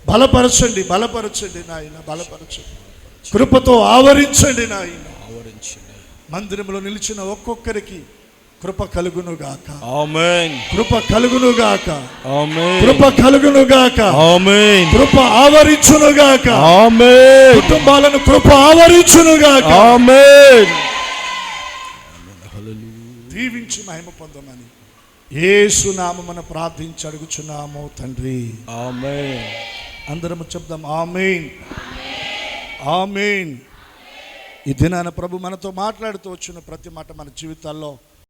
బలపరచండి, బలపరచండి నాయన, బలపరచండి. కృపతో ఆవరించండి నాయన. మందిరంలో నిలిచిన ఒక్కొక్కరికి కృప కలుగునుగాక. ఆమేన్. కృప కలుగునుగాక. ఆమేన్. కృప కలుగునుగాక. ఆమేన్. కృప ఆవరించునుగాక. ఆమేన్. కుటుంబాలను కృప ఆవరించునుగాక. ఆమేన్. దీవించి మహిమ పొందమని యేసు నామమున ప్రార్థించి అడుగుచున్నాము తండ్రి. ఆమేన్. అందరము చెప్దాం ఆమేన్, ఆమేన్. ఈ దినాన ప్రభు మనతో మాట్లాడుతూ వచ్చిన ప్రతి మాట మన జీవితాల్లో